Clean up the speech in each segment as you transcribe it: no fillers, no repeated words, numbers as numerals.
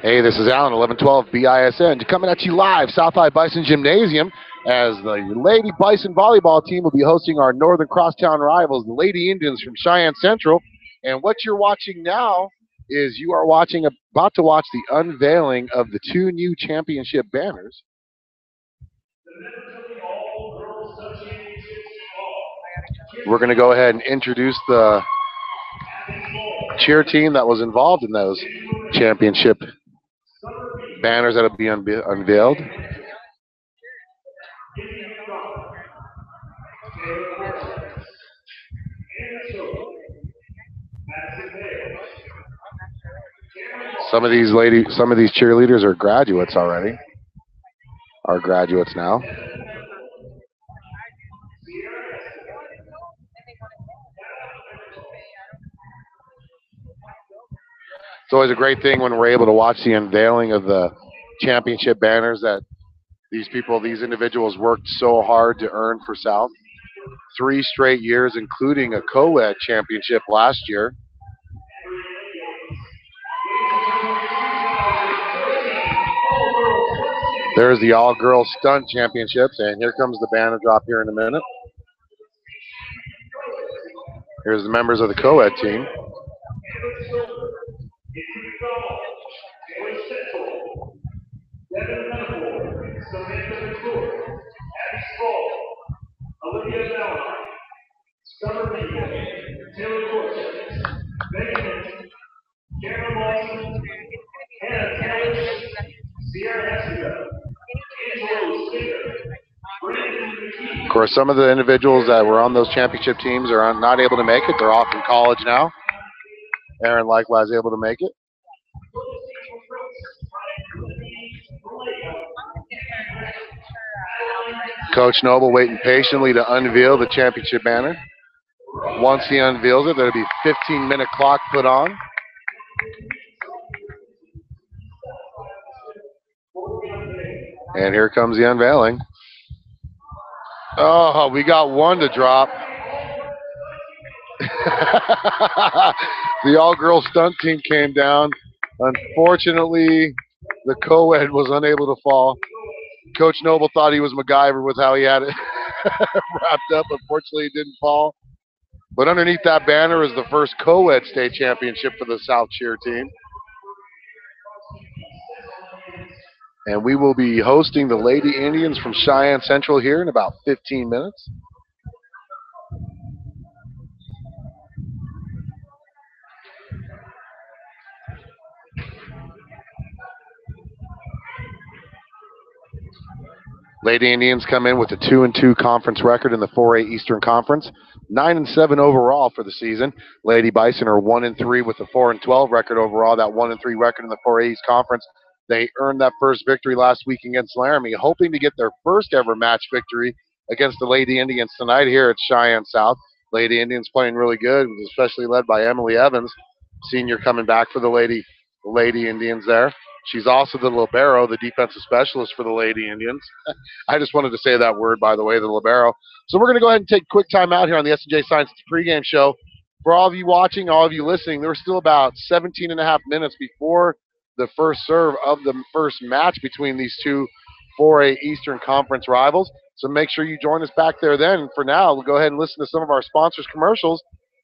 Hey, this is Alan, 1112 BISN, coming at you live, Southside Bison Gymnasium, as the Lady Bison Volleyball team will be hosting our northern crosstown rivals, the Lady Indians from Cheyenne Central. And what you're watching now is you are about to watch the unveiling of the two new championship banners. We're going to go ahead and introduce the cheer team that was involved in those championship banners that will be unveiled. Some of these cheerleaders are graduates already. Are graduates now. It's always a great thing when we're able to watch the unveiling of the championship banners that these individuals worked so hard to earn for South. 3 straight years, including a co-ed championship last year. There's the all-girls stunt championships, and here comes the banner drop here in a minute. Here's the members of the co-ed team. Of course, some of the individuals that were on those championship teams are not able to make it. They're off in college now. Aaron likewise able to make it. Coach Noble waiting patiently to unveil the championship banner. Once he unveils it, there'll be a 15-minute clock put on. And here comes the unveiling. Oh, we got one to drop. The all-girls stunt team came down. Unfortunately, the co-ed was unable to fall. Coach Noble thought he was MacGyver with how he had it wrapped up. Unfortunately, it didn't fall. But underneath that banner is the first co-ed state championship for the South Cheer team. And we will be hosting the Lady Indians from Cheyenne Central here in about 15 minutes. Lady Indians come in with a 2-2 conference record in the 4A Eastern Conference, 9-7 overall for the season. Lady Bison are 1-3 with a 4-12 record overall. That 1-3 record in the 4A East Conference. They earned that first victory last week against Laramie, hoping to get their first ever match victory against the Lady Indians tonight here at Cheyenne South. Lady Indians playing really good, especially led by Emily Evans, senior, coming back for the Lady Indians there. She's also the libero, the defensive specialist for the Lady Indians. I just wanted to say that word, by the way, the libero. So we're going to go ahead and take a quick time out here on the S&J Science pregame show. For all of you watching, all of you listening, there's still about 17 and a half minutes before the first serve of the first match between these two 4A Eastern Conference rivals. So make sure you join us back there then. And for now, we'll go ahead and listen to some of our sponsors' commercials.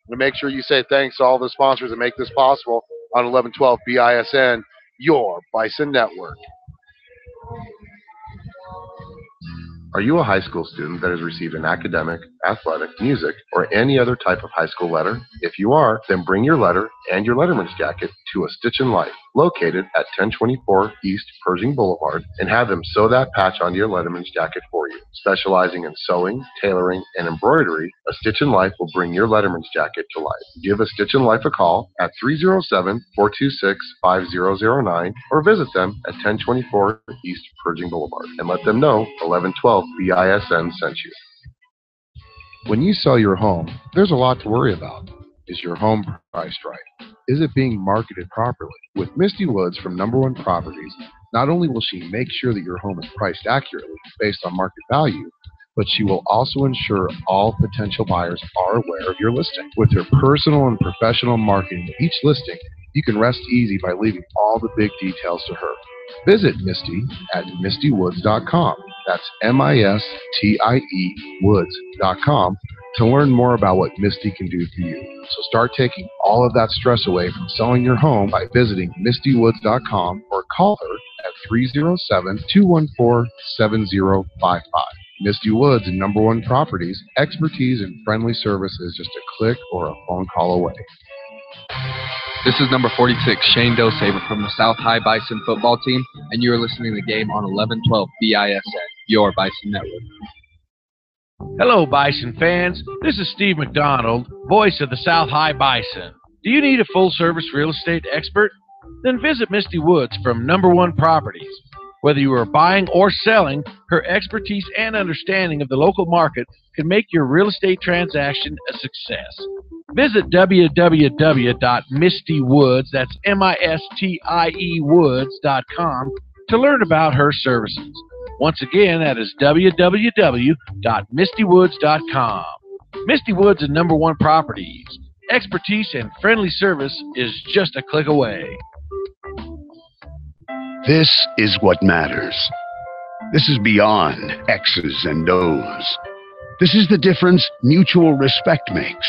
And make sure you say thanks to all the sponsors that make this possible on 1112 BISN. Your Bison Network. Are you a high school student that has received an academic, athletic, music, or any other type of high school letter? If you are, then bring your letter and your letterman's jacket to A Stitch in Life, located at 1024 East Pershing Boulevard, and have them sew that patch onto your letterman's jacket for you. Specializing in sewing, tailoring, and embroidery, A Stitch in Life will bring your letterman's jacket to life. Give A Stitch in Life a call at 307-426-5009 or visit them at 1024 East Pershing Boulevard and let them know 1112 BISN sent you. When you sell your home, there's a lot to worry about. Is your home priced right? Is it being marketed properly? With Misty Woods from Number One Properties, not only will she make sure that your home is priced accurately based on market value, but she will also ensure all potential buyers are aware of your listing. With her personal and professional marketing of each listing, You can rest easy by leaving all the big details to her. Visit Misty at mistywoods.com. That's MISTIE woods.com to learn more about what Misty can do for you. So start taking all of that stress away from selling your home by visiting mistywoods.com or call her at 307-214-7055. Misty Woods and Number One Properties, expertise and friendly service is just a click or a phone call away. This is number 46, Shane Dosaver from the South High Bison football team, and you are listening to the game on 1112 BISN, your Bison Network. Hello, Bison fans. This is Steve McDonald, voice of the South High Bison. Do you need a full-service real estate expert? Then visit Misty Woods from Number One Properties. Whether you are buying or selling, her expertise and understanding of the local market can make your real estate transaction a success. Visit www.mistywoods, that's MISTIE woods.com, to learn about her services. Once again, that is www.mistywoods.com. Misty Woods and Number One Properties. Expertise and friendly service is just a click away. This is what matters. This is beyond X's and O's. This is the difference mutual respect makes.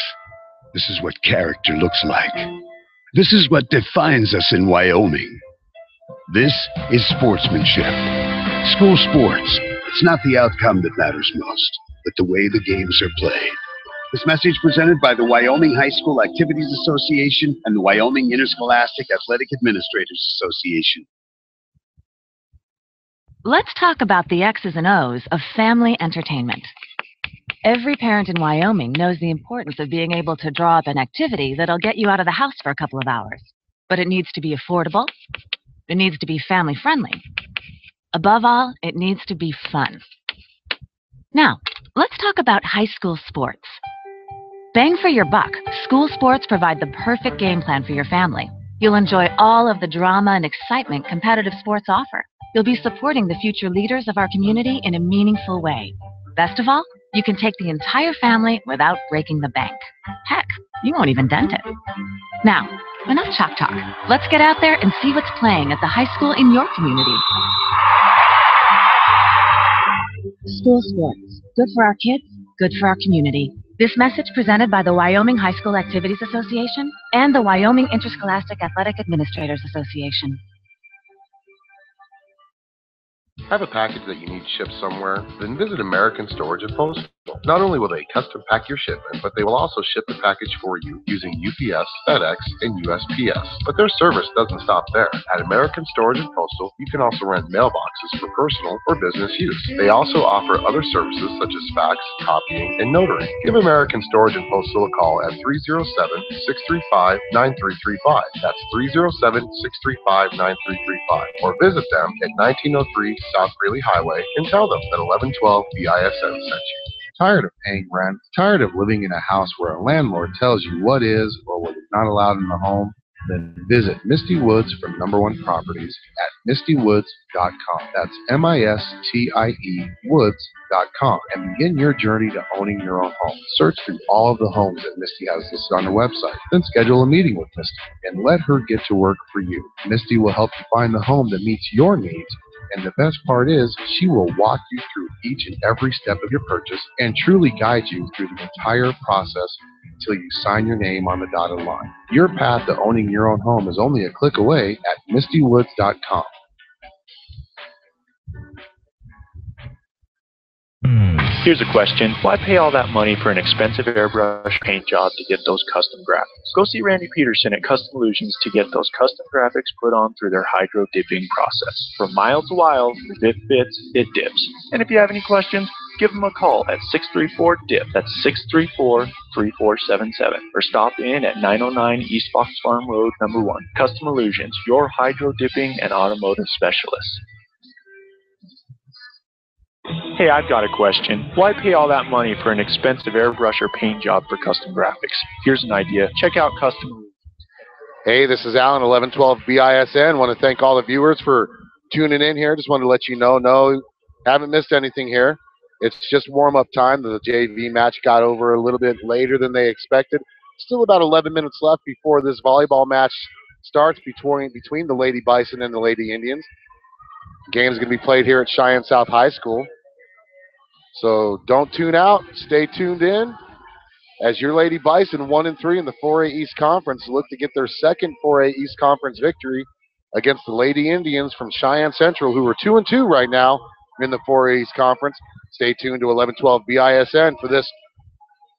This is what character looks like. This is what defines us in Wyoming. This is sportsmanship. School sports. It's not the outcome that matters most, but the way the games are played. This message presented by the Wyoming High School Activities Association and the Wyoming Interscholastic Athletic Administrators Association. Let's talk about the X's and O's of family entertainment. Every parent in Wyoming knows the importance of being able to draw up an activity that'll get you out of the house for a couple of hours. But it needs to be affordable. It needs to be family-friendly. Above all, it needs to be fun. Now, let's talk about high school sports. Bang for your buck, school sports provide the perfect game plan for your family. You'll enjoy all of the drama and excitement competitive sports offer. You'll be supporting the future leaders of our community in a meaningful way. Best of all, you can take the entire family without breaking the bank. Heck, you won't even dent it. Now, enough chalk talk. Let's get out there and see what's playing at the high school in your community. School sports. Good for our kids, good for our community. This message presented by the Wyoming High School Activities Association and the Wyoming Interscholastic Athletic Administrators Association. Have a package that you need shipped somewhere? Then visit American Storage and Postal. Not only will they custom pack your shipment, but they will also ship the package for you using UPS, FedEx, and USPS. But their service doesn't stop there. At American Storage and Postal, you can also rent mailboxes for personal or business use. They also offer other services such as fax, copying, and notary. Give American Storage and Postal a call at 307-635-9335. That's 307-635-9335. Or visit them at 1903 South Greeley Highway and tell them that 1112 BISN sent you. Tired of paying rent? Tired of living in a house where a landlord tells you what is or what is not allowed in the home? Then visit Misty Woods from Number One Properties at mistywoods.com. That's MISTIE woods.com and begin your journey to owning your own home. Search through all of the homes that Misty has listed on her website. Then schedule a meeting with Misty and let her get to work for you. Misty will help you find the home that meets your needs. And the best part is, she will walk you through each and every step of your purchase and truly guide you through the entire process until you sign your name on the dotted line. Your path to owning your own home is only a click away at mistywoods.com. Here's a question. Why pay all that money for an expensive airbrush paint job to get those custom graphics? Go see Randy Peterson at Custom Illusions to get those custom graphics put on through their hydro dipping process. From mild to wild, if it fits, it dips. And if you have any questions, give them a call at 634-DIP. That's 634-3477. Or stop in at 909 East Fox Farm Road, number 1. Custom Illusions, your hydro dipping and automotive specialist. Hey, I've got a question. Why pay all that money for an expensive airbrush or paint job for custom graphics? Here's an idea. Check out Custom. Hey, this is Alan, 1112 BISN. Want to thank all the viewers for tuning in here. Just wanted to let you know, no, haven't missed anything here. It's just warm-up time. The JV match got over a little bit later than they expected. Still about 11 minutes left before this volleyball match starts between the Lady Bison and the Lady Indians. The game is going to be played here at Cheyenne South High School. So don't tune out. Stay tuned in as your Lady Bison 1-3 in the 4A East Conference look to get their second 4A East Conference victory against the Lady Indians from Cheyenne Central, who are 2-2 right now in the 4A East Conference. Stay tuned to 1112 BISN for this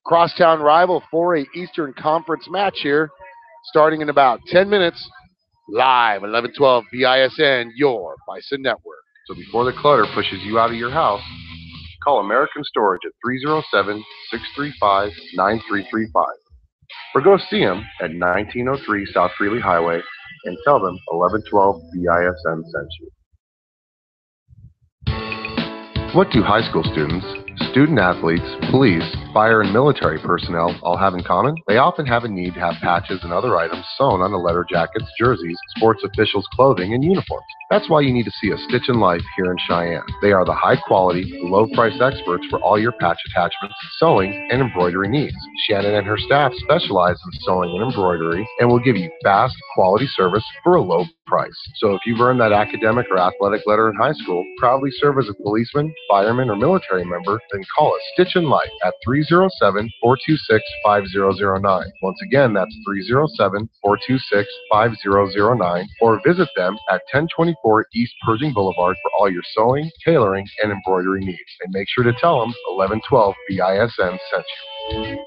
crosstown rival 4A Eastern Conference match here, starting in about 10 minutes. Live 1112 BISN, your Bison Network. So before the clutter pushes you out of your house, call American Storage at 307-635-9335. Or go see them at 1903 South Greeley Highway and tell them 1112 BISN sent you. What do high school students, student athletes, police, fire, and military personnel all have in common? They often have a need to have patches and other items sewn on the letter jackets, jerseys, sports officials' clothing, and uniforms. That's why you need to see a Stitch in Life here in Cheyenne. They are the high-quality, low-price experts for all your patch attachments, sewing, and embroidery needs. Shannon and her staff specialize in sewing and embroidery and will give you fast, quality service for a low price. So if you've earned that academic or athletic letter in high school, proudly serve as a policeman, fireman, or military member, then call us Stitch in Life at 307-426-5009. Once again, that's 307-426-5009, or visit them at 1024 East Pershing Boulevard for all your sewing, tailoring, and embroidery needs. And make sure to tell them 1112 BISN sent you.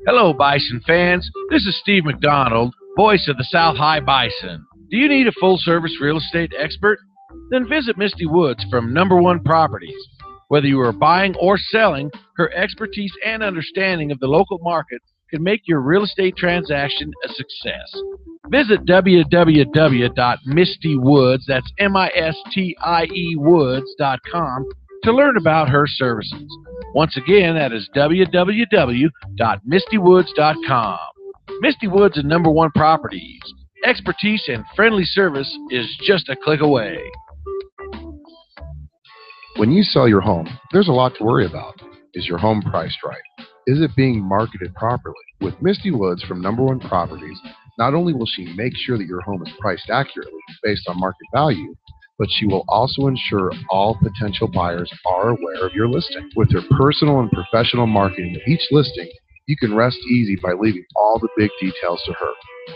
Hello, Bison fans. This is Steve McDonald, voice of the South High Bison. Do you need a full-service real estate expert? Then visit Misty Woods from Number One Properties. Whether you are buying or selling, her expertise and understanding of the local market can make your real estate transaction a success. Visit www.mistywoods, that's M-I-S-T-I-E woods.com, to learn about her services. Once again, that is www.mistywoods.com. Misty Woods and Number One Properties. Expertise and friendly service is just a click away. When you sell your home, there's a lot to worry about. Is your home priced right? Is it being marketed properly? With Misty Woods from Number One Properties, not only will she make sure that your home is priced accurately based on market value, but she will also ensure all potential buyers are aware of your listing. With her personal and professional marketing of each listing, you can rest easy by leaving all the big details to her.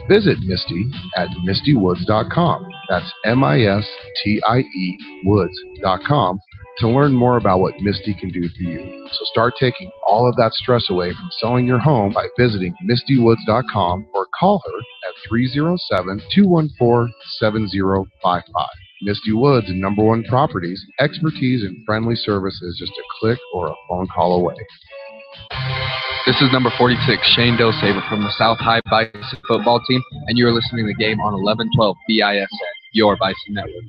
Visit Misty at mistywoods.com. That's M-I-S-T-I-E woods.com to learn more about what Misty can do for you. So start taking all of that stress away from selling your home by visiting mistywoods.com or call her at 307-214-7055. Misty Woods and Number One Properties, expertise and friendly service is just a click or a phone call away. This is number 46, Shane Dosaver from the South High Bison football team, and you are listening to the game on 1112 BISN, your Bison Network.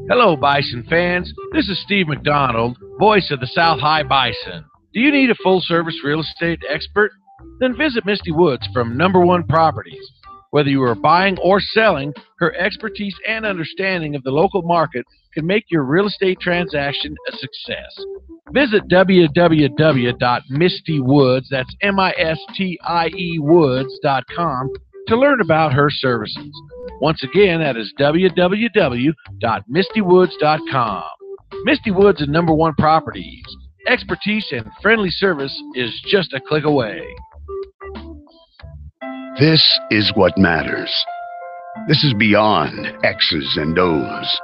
Hello, Bison fans. This is Steve McDonald, voice of the South High Bison. Do you need a full-service real estate expert? Then visit Misty Woods from Number One Properties. Whether you are buying or selling, her expertise and understanding of the local market can make your real estate transaction a success. Visit www.mistywoods, that's M-I-S-T-I-E woods.com, to learn about her services. Once again, that is www.mistywoods.com. Misty Woods and Number One Properties. Expertise and friendly service is just a click away. This is what matters. This is beyond X's and O's.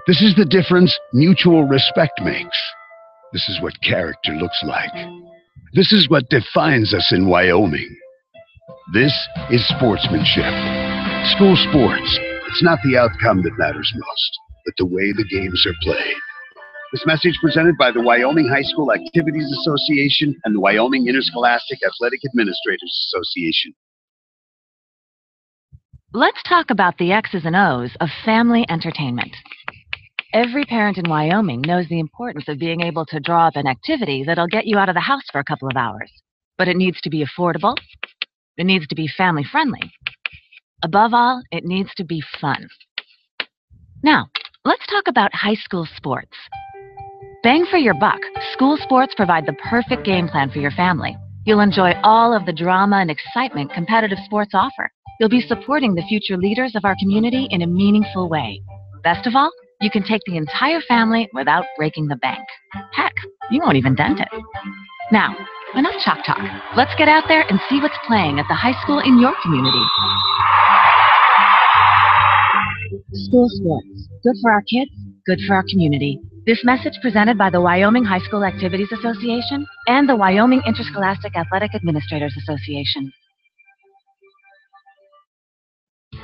This is the difference mutual respect makes. This is what character looks like. This is what defines us in Wyoming. This is sportsmanship. School sports. It's not the outcome that matters most, but the way the games are played. This message presented by the Wyoming High School Activities Association and the Wyoming Interscholastic Athletic Administrators Association. Let's talk about the X's and O's of family entertainment. Every parent in Wyoming knows the importance of being able to draw up an activity that'll get you out of the house for a couple of hours. But it needs to be affordable. It needs to be family-friendly. Above all, it needs to be fun. Now, let's talk about high school sports. Bang for your buck, school sports provide the perfect game plan for your family. You'll enjoy all of the drama and excitement competitive sports offer. You'll be supporting the future leaders of our community in a meaningful way. Best of all, you can take the entire family without breaking the bank. Heck, you won't even dent it. Now, enough chalk talk. Let's get out there and see what's playing at the high school in your community. School sports. Good for our kids, good for our community. This message presented by the Wyoming High School Activities Association and the Wyoming Interscholastic Athletic Administrators Association.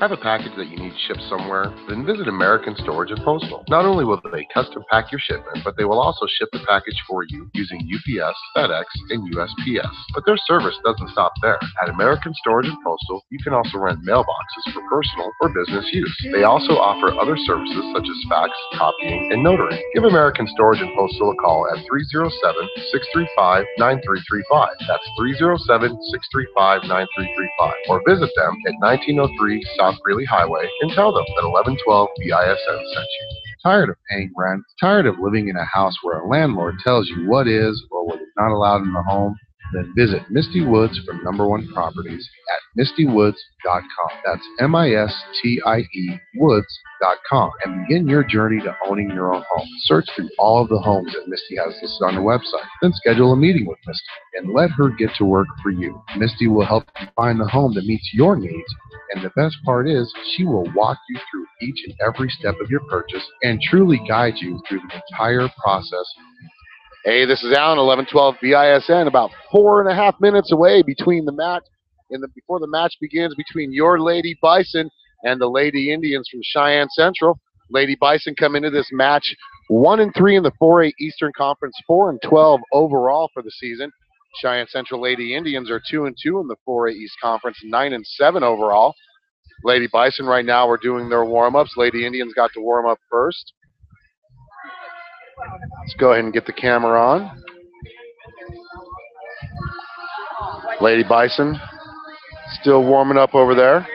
Have a package that you need shipped somewhere? Then visit American Storage and Postal. Not only will they custom pack your shipment, but they will also ship the package for you using UPS, FedEx, and USPS. But their service doesn't stop there. At American Storage and Postal, you can also rent mailboxes for personal or business use. They also offer other services such as fax, copying, and notary. Give American Storage and Postal a call at 307-635-9335. That's 307-635-9335. Or visit them at 1903 South Greeley Highway and tell them that 1112 BISN sent you. Tired of paying rent? Tired of living in a house where a landlord tells you what is or what is not allowed in the home? Then visit Misty Woods from Number One Properties at mistywoods.com. That's MISTIE Woods.com and begin your journey to owning your own home. Search through all of the homes that Misty has listed on her website. Then schedule a meeting with Misty and let her get to work for you. Misty will help you find the home that meets your needs. And the best part is, she will walk you through each and every step of your purchase and truly guide you through the entire process. Hey, this is Alan, 1112 BISN, about 4.5 minutes away between the match before the match begins between your Lady Bison and the Lady Indians from Cheyenne Central. Lady Bison come into this match 1-3 in the 4A Eastern Conference, 4-12 overall for the season. Cheyenne Central Lady Indians are 2-2 in the 4A East Conference, 9-7 overall. Lady Bison right now are doing their warm-ups. Lady Indians got to warm up first. Let's go ahead and get the camera on. Lady Bison still warming up over there.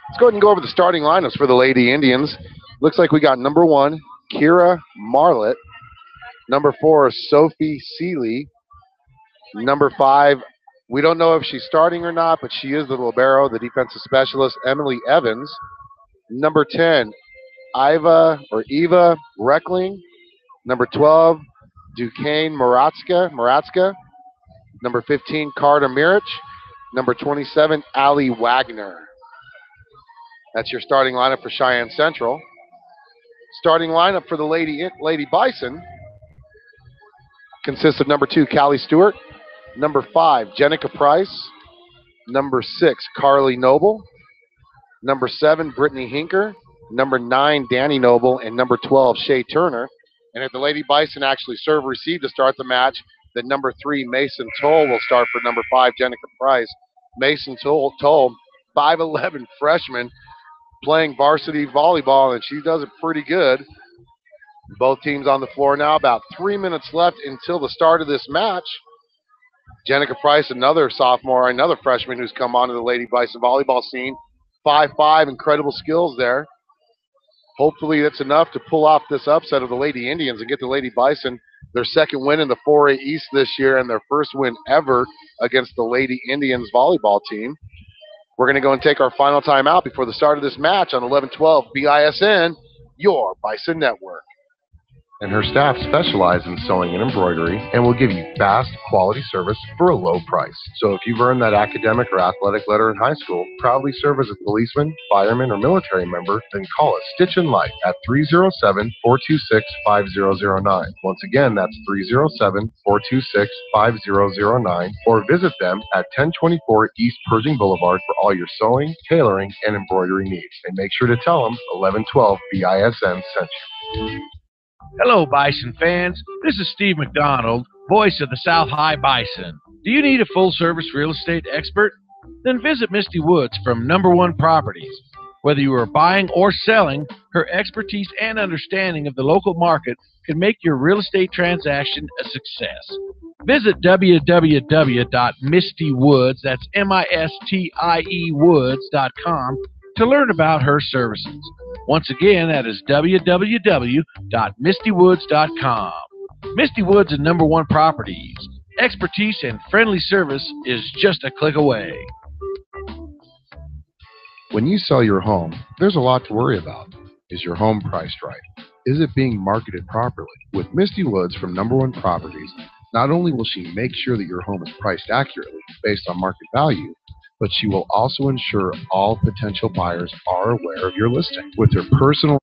Let's go ahead and go over the starting lineups for the Lady Indians. Looks like we got number 1, Kira Marlett. Number 4, Sophie Seeley. Number 5, we don't know if she's starting or not, but she is the libero, the defensive specialist, Emily Evans. Number 10, Eva Reckling. Number 12, Duquesne Moratska. Number 15, Carter Mirich. Number 27, Allie Wagner. That's your starting lineup for Cheyenne Central. Starting lineup for the Lady Bison consists of number 2, Callie Stewart. Number 5, Jenica Price. Number 6, Carly Noble. Number 7, Brittany Hinker. Number 9, Danny Noble. And number 12, Shay Turner. And if the Lady Bison actually serve receive to start the match, then number 3, Mason Toll will start for number 5, Jenica Price. Mason Toll, 5'11" freshman, playing varsity volleyball, and she does it pretty good. Both teams on the floor now. About 3 minutes left until the start of this match. Jenica Price, another sophomore, another freshman who's come onto the Lady Bison volleyball scene. 5'5", incredible skills there. Hopefully that's enough to pull off this upset of the Lady Indians and get the Lady Bison their second win in the 4A East this year and their first win ever against the Lady Indians volleyball team. We're going to go and take our final time out before the start of this match on 1112 BISN, your Bison Network. And her staff specialize in sewing and embroidery and will give you fast, quality service for a low price. So if you've earned that academic or athletic letter in high school, proudly serve as a policeman, fireman, or military member, then call us Stitch and Light at 307-426-5009. Once again, that's 307-426-5009, or visit them at 1024 East Pershing Boulevard for all your sewing, tailoring, and embroidery needs. And make sure to tell them 1112 BISN sent you. Hello, Bison fans. This is Steve McDonald, voice of the South High Bison. Do you need a full-service real estate expert? Then visit Misty Woods from Number One Properties. Whether you are buying or selling, her expertise and understanding of the local market can make your real estate transaction a success. Visit www.mistywoods, that's MISTIE Woods.com, to learn about her services. Once again, that is www.mistywoods.com. Misty Woods and Number One Properties. Expertise and friendly service is just a click away. When you sell your home, there's a lot to worry about. Is your home priced right? Is it being marketed properly? With Misty Woods from Number One Properties, not only will she make sure that your home is priced accurately based on market value, but she will also ensure all potential buyers are aware of your listing. With her personal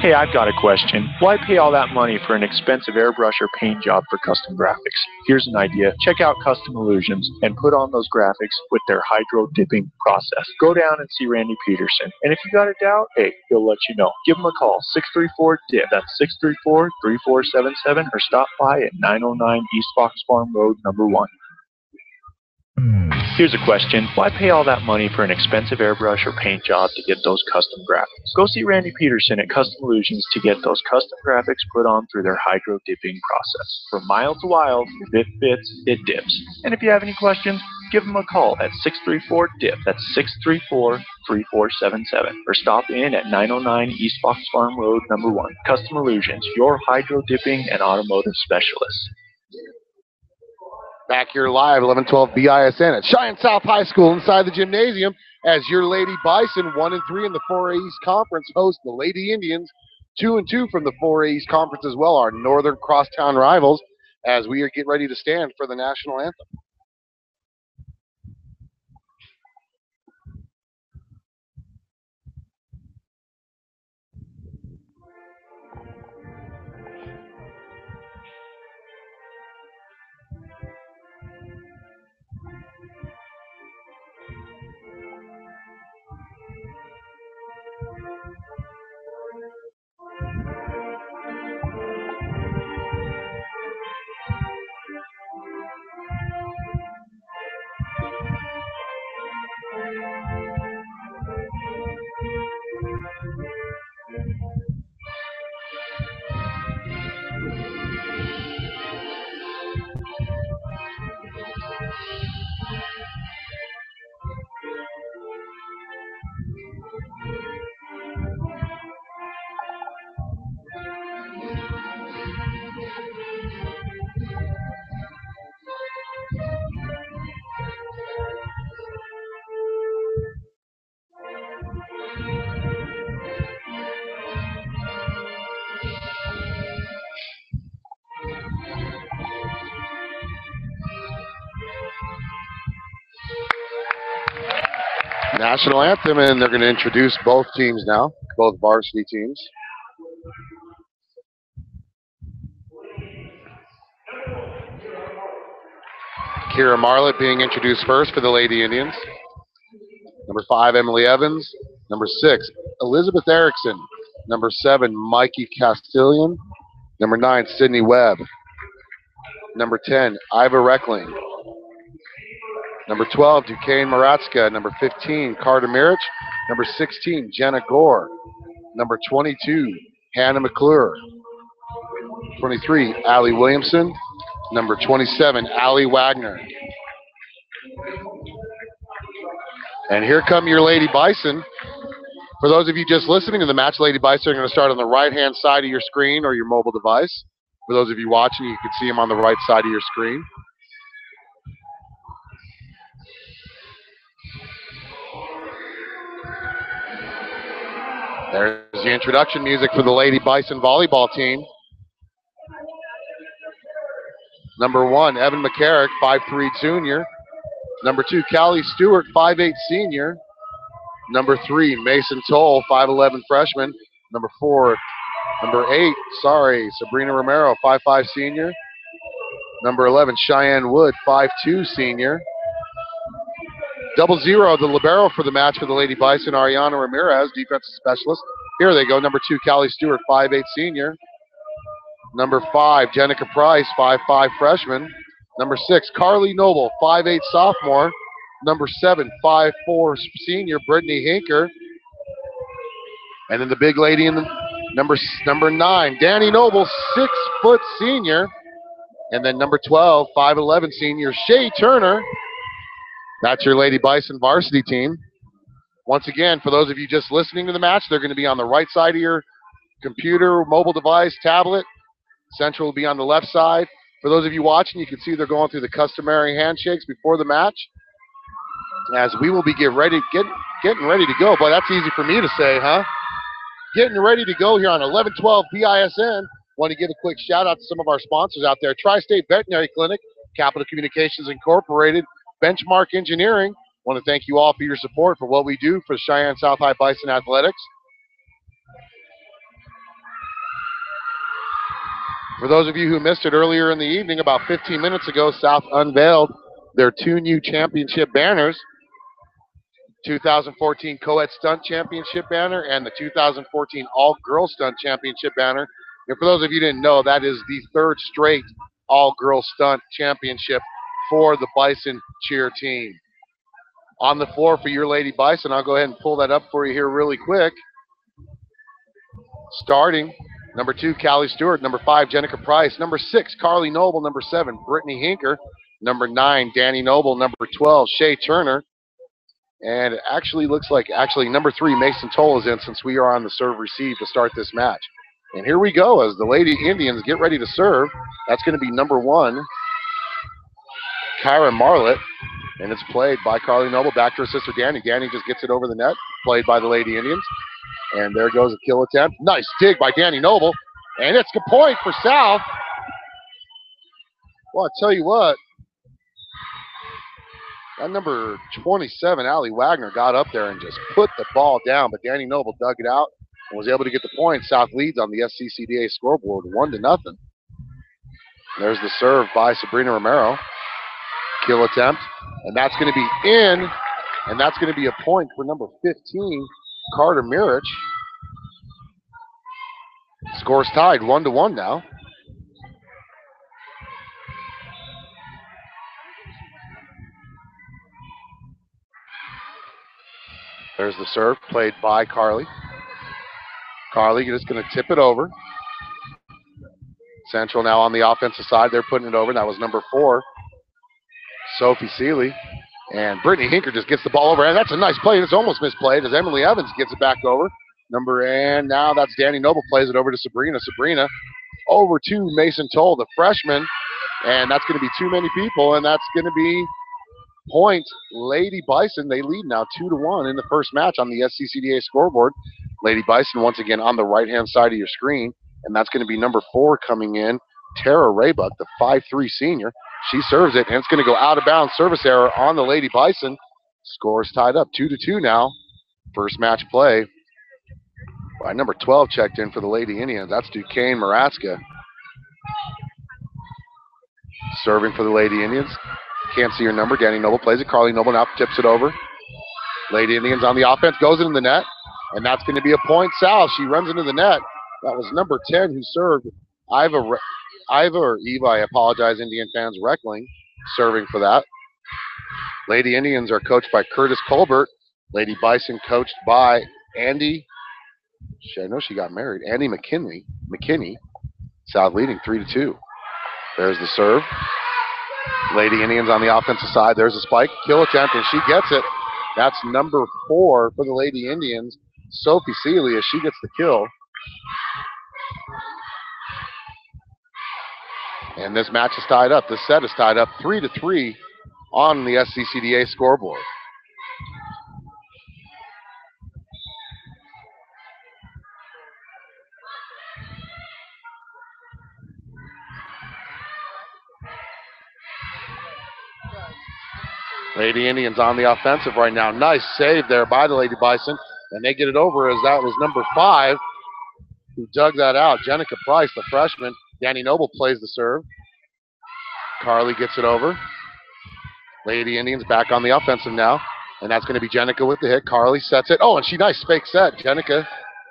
Hey, I've got a question. Why pay all that money for an expensive airbrush or paint job for custom graphics? Here's an idea. Check out Custom Illusions and put on those graphics with their hydro dipping process. Go down and see Randy Peterson. And if you got a doubt, hey, he'll let you know. Give him a call, 634-DIP. That's 634-3477, or stop by at 909 East Fox Farm Road, number 1. Here's a question. Why pay all that money for an expensive airbrush or paint job to get those custom graphics? Go see Randy Peterson at Custom Illusions to get those custom graphics put on through their hydro dipping process. From mild to wild, if it fits, it dips. And if you have any questions, give them a call at 634-DIP. That's 634-3477. Or stop in at 909 East Fox Farm Road, number 1. Custom Illusions, your hydro dipping and automotive specialist. Back here live, 1112 BISN at Cheyenne South High School inside the gymnasium as your Lady Bison, 1-3 in the 4A East Conference, host the Lady Indians, 2-2 from the 4A East Conference as well, our northern crosstown rivals, as we get ready to stand for the national anthem. National anthem, and they're going to introduce both teams now, both varsity teams. Kira Marlett being introduced first for the Lady Indians. Number 5, Emily Evans. Number 6, Elizabeth Erickson. Number 7, Mikey Castillion. Number 9, Sydney Webb. Number 10, Iva Reckling. Number 12, Duquesne Maratska. Number 15, Carter Mirich. Number 16, Jenna Gore. Number 22, Hannah McClure. 23, Allie Williamson. Number 27, Allie Wagner. And here come your Lady Bison. For those of you just listening to the match, Lady Bison are going to start on the right-hand side of your screen or your mobile device. For those of you watching, you can see them on the right side of your screen. There's the introduction music for the Lady Bison Volleyball team. Number 1, Evan McCarrick, 5'3" junior. Number 2, Callie Stewart, 5'8" senior. Number 3, Mason Toll, 5'11" freshman. Number 8, Sabrina Romero, 5'5" senior. Number 11, Cheyenne Wood, 5'2" senior. 00, the libero for the match for the Lady Bison, Ariana Ramirez, defensive specialist. Here they go. Number 2, Callie Stewart, 5'8" senior. Number 5, Jenica Price, 5'5" freshman. Number 6, Carly Noble, 5'8" sophomore. Number 7, 5'4" senior, Brittany Hinker. And then the big lady in the number 9, Danny Noble, 6' senior. And then number 12, 5'11" senior, Shay Turner. That's your Lady Bison varsity team. Once again, for those of you just listening to the match, they're going to be on the right side of your computer, mobile device, tablet. Central will be on the left side. For those of you watching, you can see they're going through the customary handshakes before the match. As we will be getting ready getting ready to go. Boy, that's easy for me to say, huh? Getting ready to go here on 1112 BISN. Want to give a quick shout out to some of our sponsors out there. Tri-State Veterinary Clinic, Capital Communications Incorporated, Benchmark Engineering. Want to thank you all for your support for what we do for Cheyenne South High Bison Athletics. For those of you who missed it earlier in the evening, about 15 minutes ago, South unveiled their 2 new championship banners. 2014 Co-Ed Stunt Championship banner and the 2014 All-Girls Stunt Championship banner. And for those of you who didn't know, that is the 3rd straight All-Girls Stunt Championship for the Bison cheer team. On the floor for your Lady Bison, I'll go ahead and pull that up for you here really quick. Starting, number 2, Callie Stewart. Number 5, Jenica Price. Number 6, Carly Noble. Number 7, Brittany Hinker. Number 9, Danny Noble. Number 12, Shay Turner. And it actually looks like, number 3, Mason Toll is in since we are on the serve-receive to start this match. And here we go as the Lady Indians get ready to serve. That's going to be number 1, Kyra Marlett. And it's played by Carly Noble back to her sister Danny. Danny just gets it over the net, played by the Lady Indians. And there goes a kill attempt. Nice dig by Danny Noble. And it's a point for South. Well, I tell you what, that number 27, Allie Wagner, got up there and just put the ball down, but Danny Noble dug it out and was able to get the point. South leads on the SCCDA scoreboard 1-0. There's the serve by Sabrina Romero. Kill attempt, and that's going to be in, and that's going to be a point for number 15, Carter Mirich. Scores tied 1-1 now. There's the serve played by Carly. Carly just going to tip it over. Central now on the offensive side. They're putting it over. That was number 4, Sophie Seeley. And Brittany Hinker just gets the ball over. And that's a nice play. It's almost misplayed as Emily Evans gets it back over. And now that's Danny Noble plays it over to Sabrina. Sabrina over to Mason Toll, the freshman. And that's going to be too many people. And that's going to be point Lady Bison. They lead now 2-1 in the first match on the SCCDA scoreboard. Lady Bison once again on the right-hand side of your screen. And that's going to be number 4 coming in, Tara Raybuck, the 5'3" senior. She serves it, and it's going to go out of bounds. Service error on the Lady Bison. Scores tied up 2-2 now. First match play. By number 12 checked in for the Lady Indians. That's Duquesne Maraska. Serving for the Lady Indians. Can't see her number. Danny Noble plays it. Carly Noble now tips it over. Lady Indians on the offense. Goes into the net. And that's going to be a point South. She runs into the net. That was number 10 who served. Eva, I apologize, Indian fans, Reckling, serving for that. Lady Indians are coached by Curtis Colbert. Lady Bison coached by Andy, I know she got married, Andy McKinney. South leading 3-2. There's the serve. Lady Indians on the offensive side. There's a spike. Kill attempt, and she gets it. That's number 4 for the Lady Indians, Sophie Seeley, as she gets the kill. And this match is tied up. This set is tied up 3-3 on the SCCDA scoreboard. Lady Indians on the offensive right now. Nice save there by the Lady Bison. And they get it over as that was number 5 who dug that out. Jenica Price, the freshman. Danny Noble plays the serve. Carly gets it over. Lady Indians back on the offensive now. And that's going to be Jenica with the hit. Carly sets it. Oh, and she nice fake set. Jenica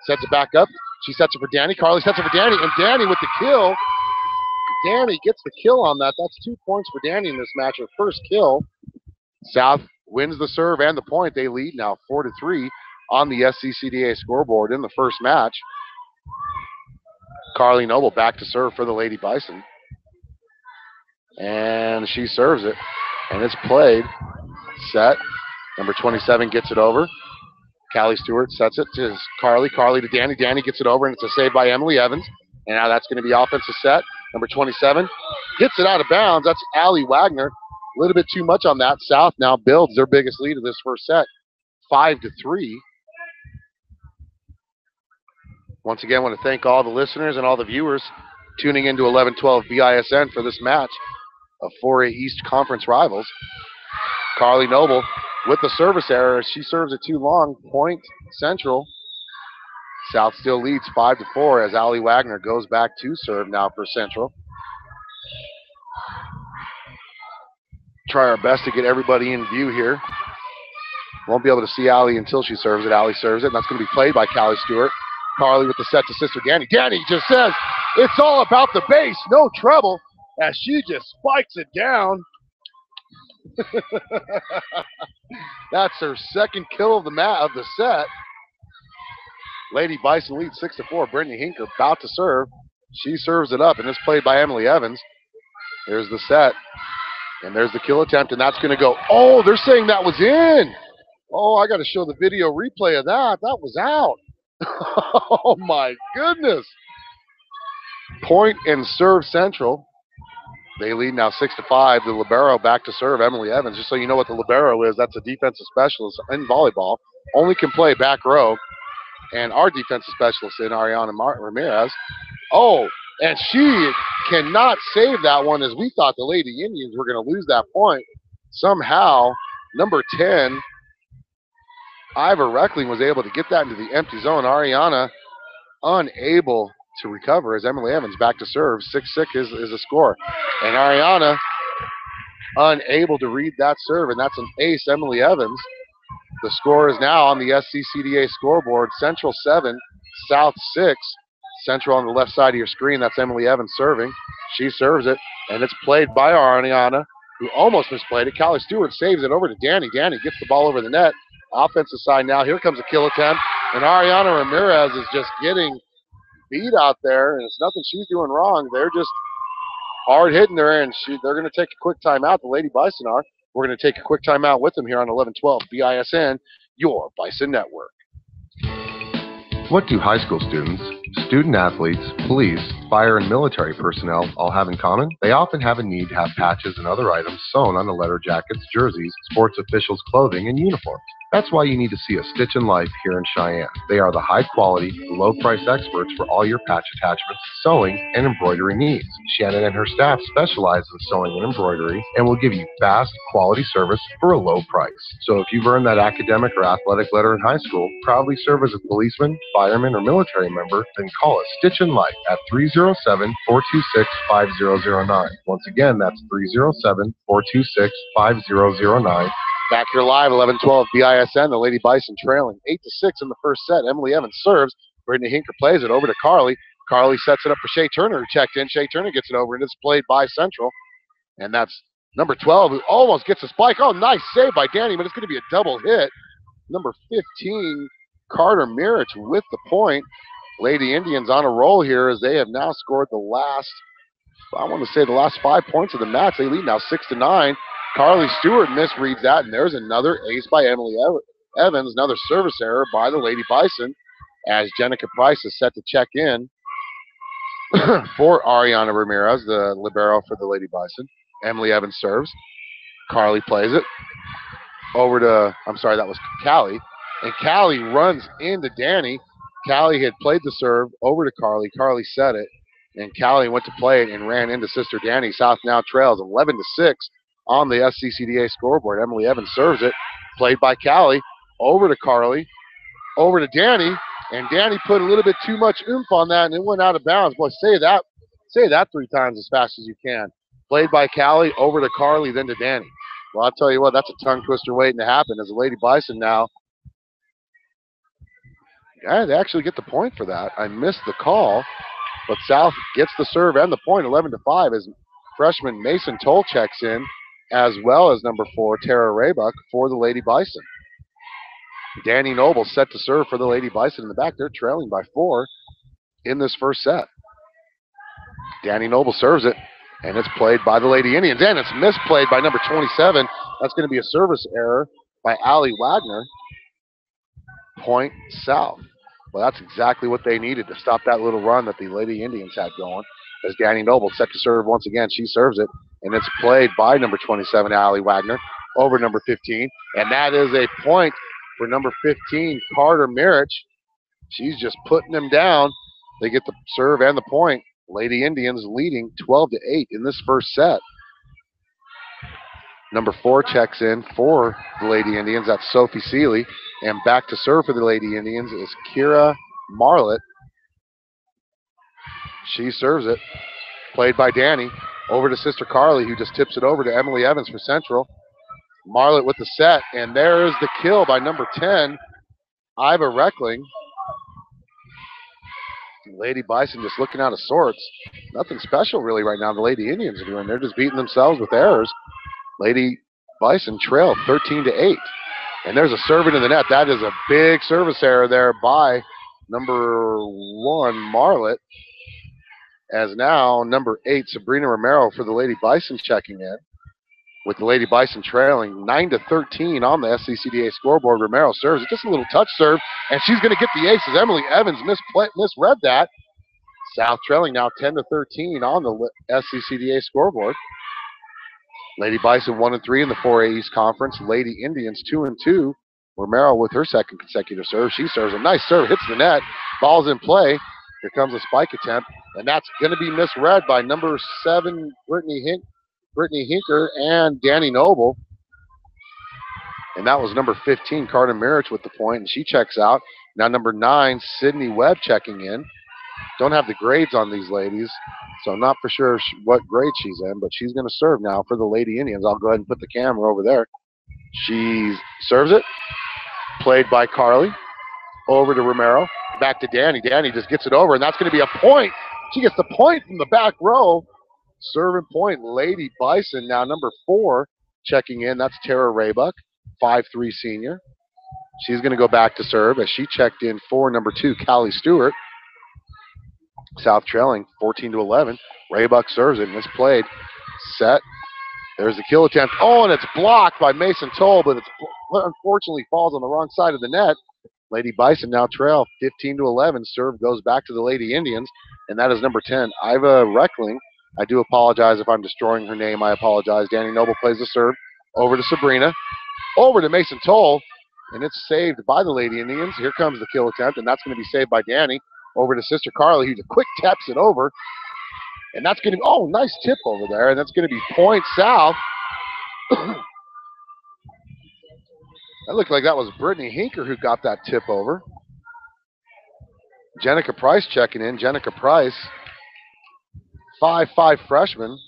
sets it back up. She sets it for Danny. Carly sets it for Danny. And Danny with the kill. Danny gets the kill on that. That's 2 points for Danny in this match. Her first kill. South wins the serve and the point. They lead now 4-3 on the SCCDA scoreboard in the first match. Carly Noble back to serve for the Lady Bison. And she serves it. And it's played. Set. Number 27 gets it over. Callie Stewart sets it to Carly. Carly to Danny. Danny gets it over, and it's a save by Emily Evans. And now that's going to be offensive set. Number 27 gets it out of bounds. That's Allie Wagner. A little bit too much on that. South now builds their biggest lead of this first set. 5-3. Once again, I want to thank all the listeners and all the viewers tuning into 11-12 BISN for this match of 4A East Conference rivals. Carly Noble with the service error. She serves it too long. Point Central. South still leads 5-4 as Allie Wagner goes back to serve now for Central. Try our best to get everybody in view here. Won't be able to see Allie until she serves it. Allie serves it, and that's going to be played by Callie Stewart. Carly with the set to sister Danny. Danny just says, it's all about the base, no trouble, as she just spikes it down. That's her second kill of the set. Lady Bison leads 6-4. Brittany Hinker about to serve. She serves it up, and it's played by Emily Evans. There's the set, and there's the kill attempt, and that's going to go. Oh, they're saying that was in. Oh, I got to show the video replay of that. That was out. Oh, my goodness. Point and serve Central. They lead now 6-5. The libero back to serve, Emily Evans. Just so you know what the libero is, that's a defensive specialist in volleyball. Only can play back row. And our defensive specialist in Ariana Ramirez. Oh, and she cannot save that one, as we thought the Lady Indians were going to lose that point. Somehow, number 10, Iva Reckling, was able to get that into the empty zone. Ariana unable to recover as Emily Evans back to serve. 6-6 is the score. And Ariana unable to read that serve, and that's an ace, Emily Evans. The score is now on the SCCDA scoreboard. Central 7, South 6. Central on the left side of your screen. That's Emily Evans serving. She serves it, and it's played by Ariana, who almost misplayed it. Callie Stewart saves it over to Danny. Danny gets the ball over the net. Offensive side now. Here comes a kill attempt, and Ariana Ramirez is just getting beat out there, and it's nothing she's doing wrong. They're just hard hitting her, and they're going to take a quick timeout. The Lady Bison are. We're going to take a quick timeout with them here on 11-12 BISN, your Bison Network. What do high school students, student athletes, police, fire, and military personnel all have in common? They often have a need to have patches and other items sewn on the letter jackets, jerseys, sports officials' clothing, and uniforms. That's why you need to see a Stitch in Life here in Cheyenne. They are the high-quality, low-price experts for all your patch attachments, sewing, and embroidery needs. Shannon and her staff specialize in sewing and embroidery and will give you fast, quality service for a low price. So if you've earned that academic or athletic letter in high school, proudly serve as a policeman, fireman, or military member, then call us Stitch in Life at 307-426-5009. Once again, that's 307-426-5009. Back here live, 11-12 BISN. The Lady Bison trailing 8-6 in the first set. Emily Evans serves. Brittany Hinker plays it over to Carly. Carly sets it up for Shea Turner, who checked in. Shea Turner gets it over, and it's played by Central. And that's number 12, who almost gets a spike. Oh, nice save by Danny, but it's going to be a double hit. Number 15, Carter Mirich with the point. Lady Indians on a roll here as they have now scored the last 5 points of the match. They lead now 6-9. Carly Stewart misreads that, and there's another ace by Emily Evans, another service error by the Lady Bison, as Jenica Price is set to check in for Ariana Ramirez, the libero for the Lady Bison. Emily Evans serves. Carly plays it over to, that was Callie, and Callie runs into Danny. Callie had played the serve over to Carly. Carly set it, and Callie went to play it and ran into sister Danny. South now trails 11-6. On the SCCDA scoreboard. Emily Evans serves it, played by Callie, over to Carly, over to Danny, and Danny put a little bit too much oomph on that, and it went out of bounds. Boy, say that 3 times as fast as you can. Played by Callie, over to Carly, then to Danny. Well, I'll tell you what, that's a tongue twister waiting to happen as the Lady Bison now. They actually get the point for that. I missed the call, but South gets the serve and the point, 11-5, as freshman Mason Toll checks in, as well as number 4, Tara Raybuck, for the Lady Bison. Danny Noble set to serve for the Lady Bison in the back. They're trailing by 4 in this first set. Danny Noble serves it, and it's played by the Lady Indians, and it's misplayed by number 27. That's going to be a service error by Allie Wagner. Point South. Well, that's exactly what they needed to stop that little run that the Lady Indians had going. As Danny Noble set to serve once again, she serves it, and it's played by number 27, Allie Wagner, over number 15, and that is a point for number 15, Carter Mirich. She's just putting them down. They get the serve and the point. Lady Indians leading 12-8 in this first set. Number 4 checks in for the Lady Indians. That's Sophie Seeley. And back to serve for the Lady Indians is Kira Marlett. She serves it. Played by Danny. Over to Sister Carly, who just tips it over to Emily Evans for Central. Marlett with the set. And there is the kill by number 10, Iva Reckling. Lady Bison just looking out of sorts. Nothing special really right now the Lady Indians are doing. They're just beating themselves with errors. Lady Bison trail 13-8. And there's a serve into the net. That is a big service error there by number 1, Marlett. As now number 8, Sabrina Romero for the Lady Bison checking in. With the Lady Bison trailing 9-13 on the SCCDA scoreboard. Romero serves it, just a little touch serve, and she's going to get the aces. Emily Evans misread that. South trailing now 10-13 on the SCCDA scoreboard. Lady Bison 1-3 in the 4A East Conference. Lady Indians 2-2. Romero with her second consecutive serve. She serves a nice serve, hits the net. Ball's in play. Here comes a spike attempt, and that's going to be misread by number 7, Brittany Hinker and Danny Noble. And that was number 15, Carter Mirich with the point, and she checks out. Now number 9, Sydney Webb checking in. Don't have the grades on these ladies, so I'm not for sure what grade she's in, but she's going to serve now for the Lady Indians. I'll go ahead and put the camera over there. She serves it. Played by Carly. Over to Romero. Back to Danny. Danny just gets it over, and that's going to be a point. She gets the point from the back row. Serving point, Lady Bison. Now number 4 checking in. That's Tara Raybuck, 5'3" senior. She's going to go back to serve as she checked in for number 2, Callie Stewart. South trailing 14-11. Raybuck serves it, and it's played. Set. There's the kill attempt. Oh, and it's blocked by Mason Toll, but it unfortunately falls on the wrong side of the net. Lady Bison now trail 15-11. Serve goes back to the Lady Indians, and that is number 10, Iva Reckling. I do apologize if I'm destroying her name. I apologize. Danny Noble plays the serve. Over to Sabrina. Over to Mason Toll, and it's saved by the Lady Indians. Here comes the kill attempt, and that's going to be saved by Danny. Over to Sister Carly, who quick taps it over. And that's going to be, oh, nice tip over there, and that's going to be point South. That looked like that was Brittany Hinker who got that tip over. Jenica Price checking in. Jenica Price, 5'5" freshman,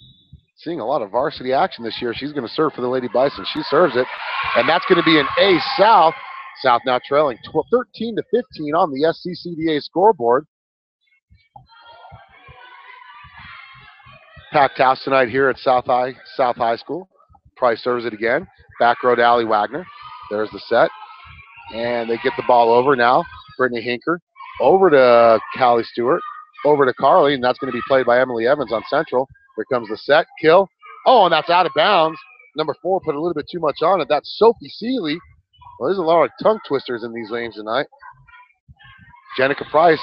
seeing a lot of varsity action this year. She's going to serve for the Lady Bison. She serves it, and that's going to be an ace South. South now trailing 13-15 on the SCCDA scoreboard. Packed house tonight here at South High School. Price serves it again. Back row to Allie Wagner. There's the set. And they get the ball over now. Brittany Hinker. Over to Callie Stewart. Over to Carly, and that's going to be played by Emily Evans on Central. Here comes the set. Kill. Oh, and that's out of bounds. Number 4 put a little bit too much on it. That's Sophie Seeley. Well, there's a lot of tongue twisters in these lanes tonight. Jenica Price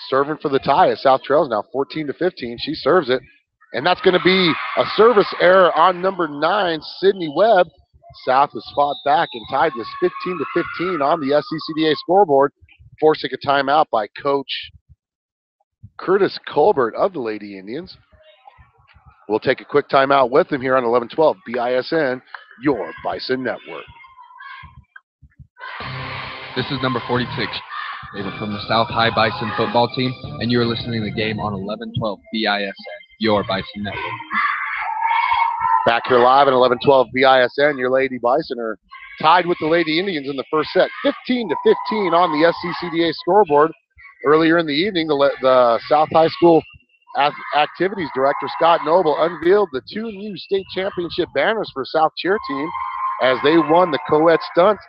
serving for the tie as South trails now 14-15. She serves it. And that's going to be a service error on number 9, Sydney Webb. South has fought back and tied this 15-15 on the SCCDA scoreboard, forcing a timeout by Coach Curtis Colbert of the Lady Indians. We'll take a quick timeout with him here on 1112 BISN, your Bison Network. This is number 46, David from the South High Bison football team, and you're listening to the game on 1112 BISN, your Bison Network. Back here live at 1112 BISN, your Lady Bison are tied with the Lady Indians in the first set, 15-15 on the SCCDA scoreboard. Earlier in the evening, the South High School Activities Director, Scott Noble, unveiled the 2 new state championship banners for South cheer team as they won the co-ed stunt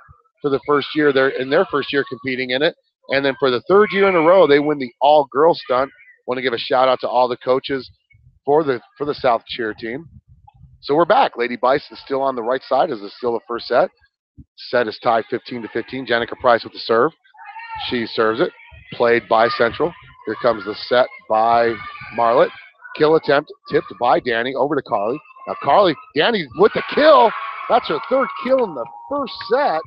for the first year, in their first year competing in it. And then for the 3rd year in a row, they win the all-girl stunt. Want to give a shout-out to all the coaches for the South cheer team. So we're back. Lady Bison still on the right side as it's still the first set. Set is tied 15-15. Jenica Price with the serve. She serves it. Played by Central. Here comes the set by Marlett. Kill attempt tipped by Danny. Over to Carly. Now Carly, Danny with the kill. That's her 3rd kill in the first set.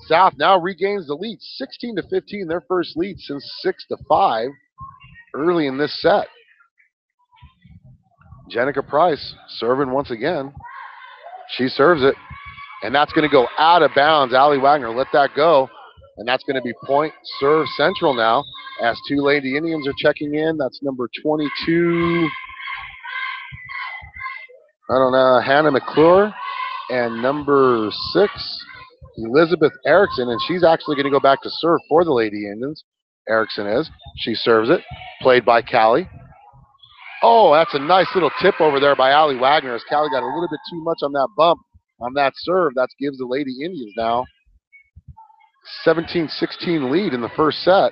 South now regains the lead, 16-15, their first lead since 6-5 early in this set. Jenica Price serving once again. She serves it, and that's going to go out of bounds. Allie Wagner let that go, and that's going to be point serve Central now as two Lady Indians are checking in. That's number 22, Hannah McClure, and number 6, Elizabeth Erickson, and she's actually going to go back to serve for the Lady Indians. Erickson is. She serves it, played by Callie. Oh, that's a nice little tip over there by Allie Wagner as Callie got a little bit too much on that bump on that serve. That gives the Lady Indians now 17-16 lead in the first set.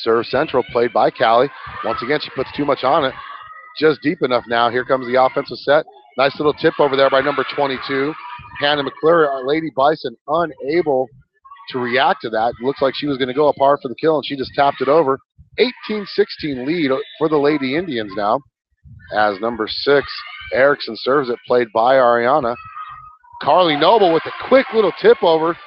Serve Central, played by Callie. Once again, she puts too much on it. Just deep enough now. Here comes the offensive set. Nice little tip over there by number 22. Hannah McClure, Lady Bison, unable to react to that. Looks like she was going to go up hard for the kill, and she just tapped it over. 18-16 lead for the Lady Indians now as number 6, Erickson serves it, played by Ariana. Carly Noble with a quick little tip over,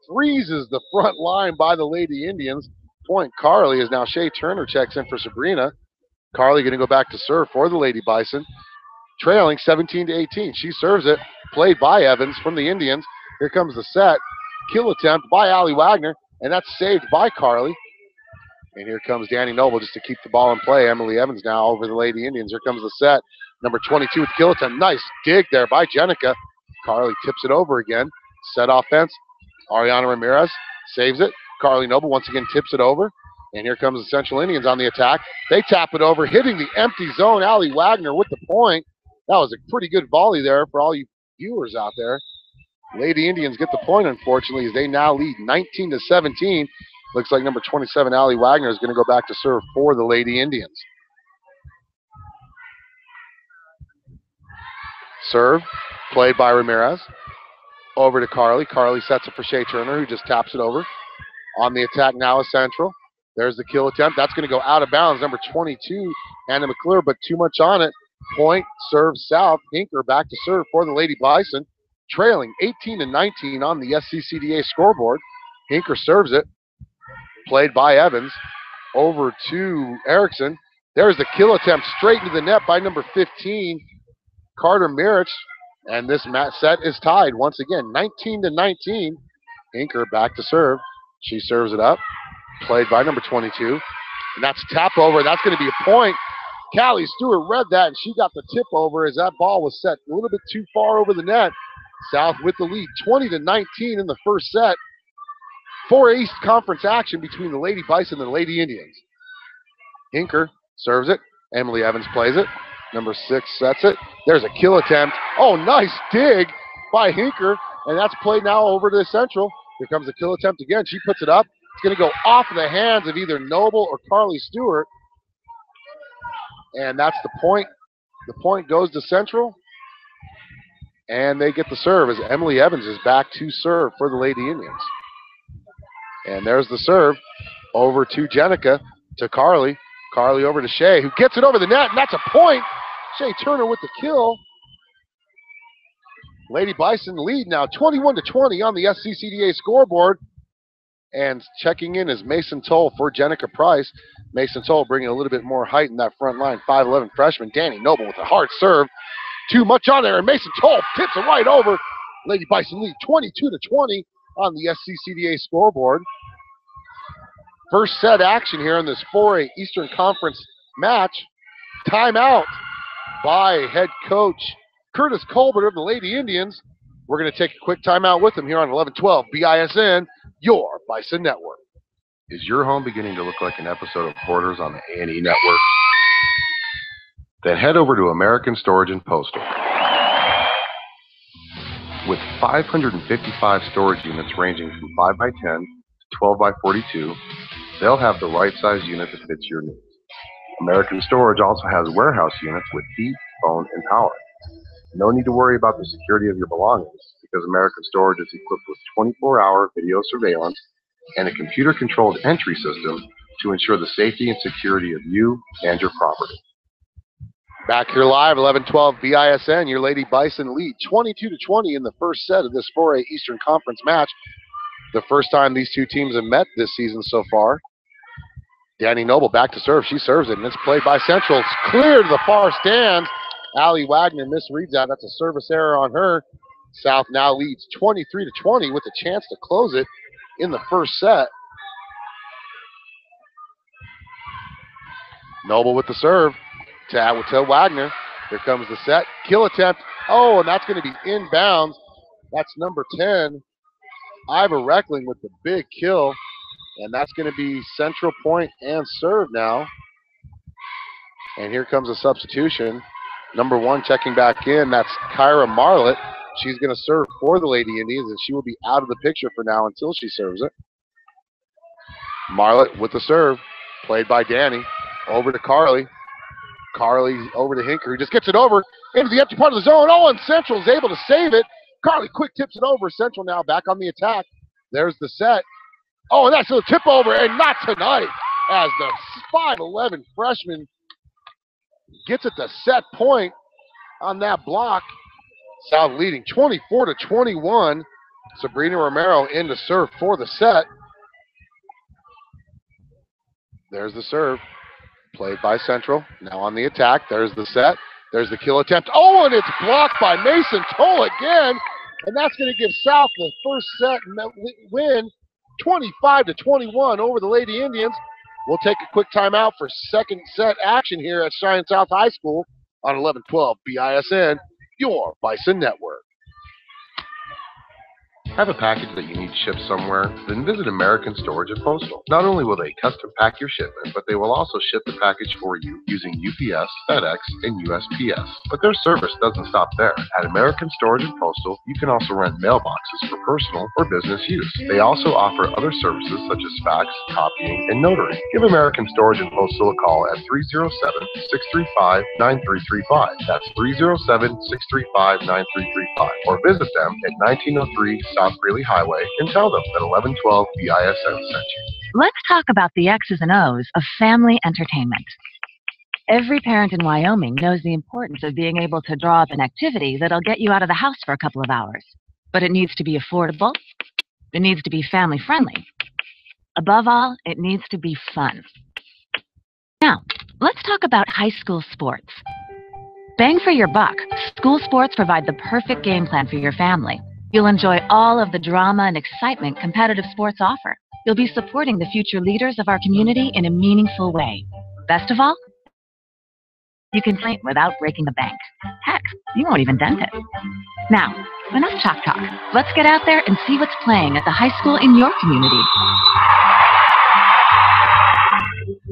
freezes the front line by the Lady Indians. Point Carly is now Shea Turner checks in for Sabrina. Carly going to go back to serve for the Lady Bison, trailing 17-18. She serves it, played by Evans from the Indians. Here comes the set. Kill attempt by Allie Wagner, and that's saved by Carly. And here comes Danny Noble just to keep the ball in play. Emily Evans now over the Lady Indians. Here comes the set. Number 22 with the kill attempt. Nice dig there by Jenica. Carly tips it over again. Set offense. Ariana Ramirez saves it. Carly Noble once again tips it over. And here comes the Central Indians on the attack. They tap it over, hitting the empty zone. Allie Wagner with the point. That was a pretty good volley there for all you viewers out there. Lady Indians get the point, unfortunately, as they now lead 19-17. Looks like number 27, Allie Wagner, is going to go back to serve for the Lady Indians. Serve, played by Ramirez. Over to Carly. Carly sets it for Shea Turner, who just taps it over. On the attack now is Central. There's the kill attempt. That's going to go out of bounds. Number 22, Hannah McClure, but too much on it. Point, serve South. Hinker back to serve for the Lady Bison, trailing 18-19 on the SCCDA scoreboard. Hinker serves it, played by Evans. Over to Erickson. There's the kill attempt straight into the net by number 15, Carter Mirich. And this set is tied once again, 19-19. Hinker back to serve. She serves it up, played by number 22. And that's tap over. That's going to be a point. Callie Stewart read that, and she got the tip over as that ball was set a little bit too far over the net. South with the lead, 20-19 in the first set. 4A East Conference action between the Lady Bison and the Lady Indians. Hinker serves it. Emily Evans plays it. Number 6 sets it. There's a kill attempt. Oh, nice dig by Hinker, and that's played now over to the Central. Here comes the kill attempt again. She puts it up. It's going to go off the hands of either Noble or Carly Stewart. And that's the point. The point goes to Central. And they get the serve as Emily Evans is back to serve for the Lady Indians. And there's the serve over to Jenica, to Carly. Carly over to Shea, who gets it over the net, and that's a point. Shea Turner with the kill. Lady Bison lead now 21-20 on the SCCDA scoreboard. And checking in is Mason Toll for Jenica Price. Mason Toll bringing a little bit more height in that front line. 5'11" freshman. Danny Noble with a hard serve. Too much on there, and Mason Toll tips it right over. Lady Bison lead 22-20 on the SCCDA scoreboard. First set action here in this 4A Eastern Conference match. Timeout by head coach Curtis Colbert of the Lady Indians. We're going to take a quick timeout with him here on 1112 BISN, your Bison Network. Is your home beginning to look like an episode of Hoarders on the A&E Network? Then head over to American Storage and Postal. With 555 storage units ranging from 5x10 to 12x42, they'll have the right size unit that fits your needs. American Storage also has warehouse units with heat, phone, and power. No need to worry about the security of your belongings because American Storage is equipped with 24-hour video surveillance and a computer-controlled entry system to ensure the safety and security of you and your property. Back here live, 11-12 BISN. Your Lady Bison lead 22-20 in the first set of this 4A Eastern Conference match. The first time these two teams have met this season so far. Danny Noble back to serve. She serves it, and it's played by Central. It's clear to the far stands. Allie Wagner misreads that. That's a service error on her. South now leads 23-20 with a chance to close it in the first set. Noble with the serve to Wagner. Here comes the set. Kill attempt. Oh, and that's going to be inbounds. That's number 10, Iva Reckling with the big kill. And that's going to be Central point and serve now. And here comes a substitution. Number 1 checking back in. That's Kyra Marlett. She's going to serve for the Lady Indians, and she will be out of the picture for now until she serves it. Marlett with the serve. Played by Danny. Over to Carly. Carly over to Hinker, who just gets it over into the empty part of the zone. Oh, and Central is able to save it. Carly quick tips it over. Central now back on the attack. There's the set. Oh, and that's a tip over, and not tonight, as the 5'11" freshman gets it to set point on that block. South leading 24-21. Sabrina Romero in to serve for the set. There's the serve. Played by Central. Now on the attack. There's the set. There's the kill attempt. Oh, and it's blocked by Mason Toll again. And that's going to give South the first set win, 25-21 over the Lady Indians. We'll take a quick timeout for second set action here at Cheyenne South High School on 11-12 BISN, your Bison Network. Have a package that you need shipped somewhere? Then visit American Storage and Postal. Not only will they custom pack your shipment, but they will also ship the package for you using UPS, FedEx, and USPS. But their service doesn't stop there. At American Storage and Postal, you can also rent mailboxes for personal or business use. They also offer other services such as fax, copying, and notary. Give American Storage and Postal a call at 307-635-9335. That's 307-635-9335. Or visit them at 1903 South Greeley Highway and tell them that 1112 BISN sent you. Let's talk about the X's and O's of family entertainment. Every parent in Wyoming knows the importance of being able to draw up an activity that'll get you out of the house for a couple of hours. But it needs to be affordable. It needs to be family friendly. Above all, it needs to be fun. Now, let's talk about high school sports. Bang for your buck, school sports provide the perfect game plan for your family. You'll enjoy all of the drama and excitement competitive sports offer. You'll be supporting the future leaders of our community in a meaningful way. Best of all, you can play it without breaking the bank. Heck, you won't even dent it. Now, enough talk. Let's get out there and see what's playing at the high school in your community.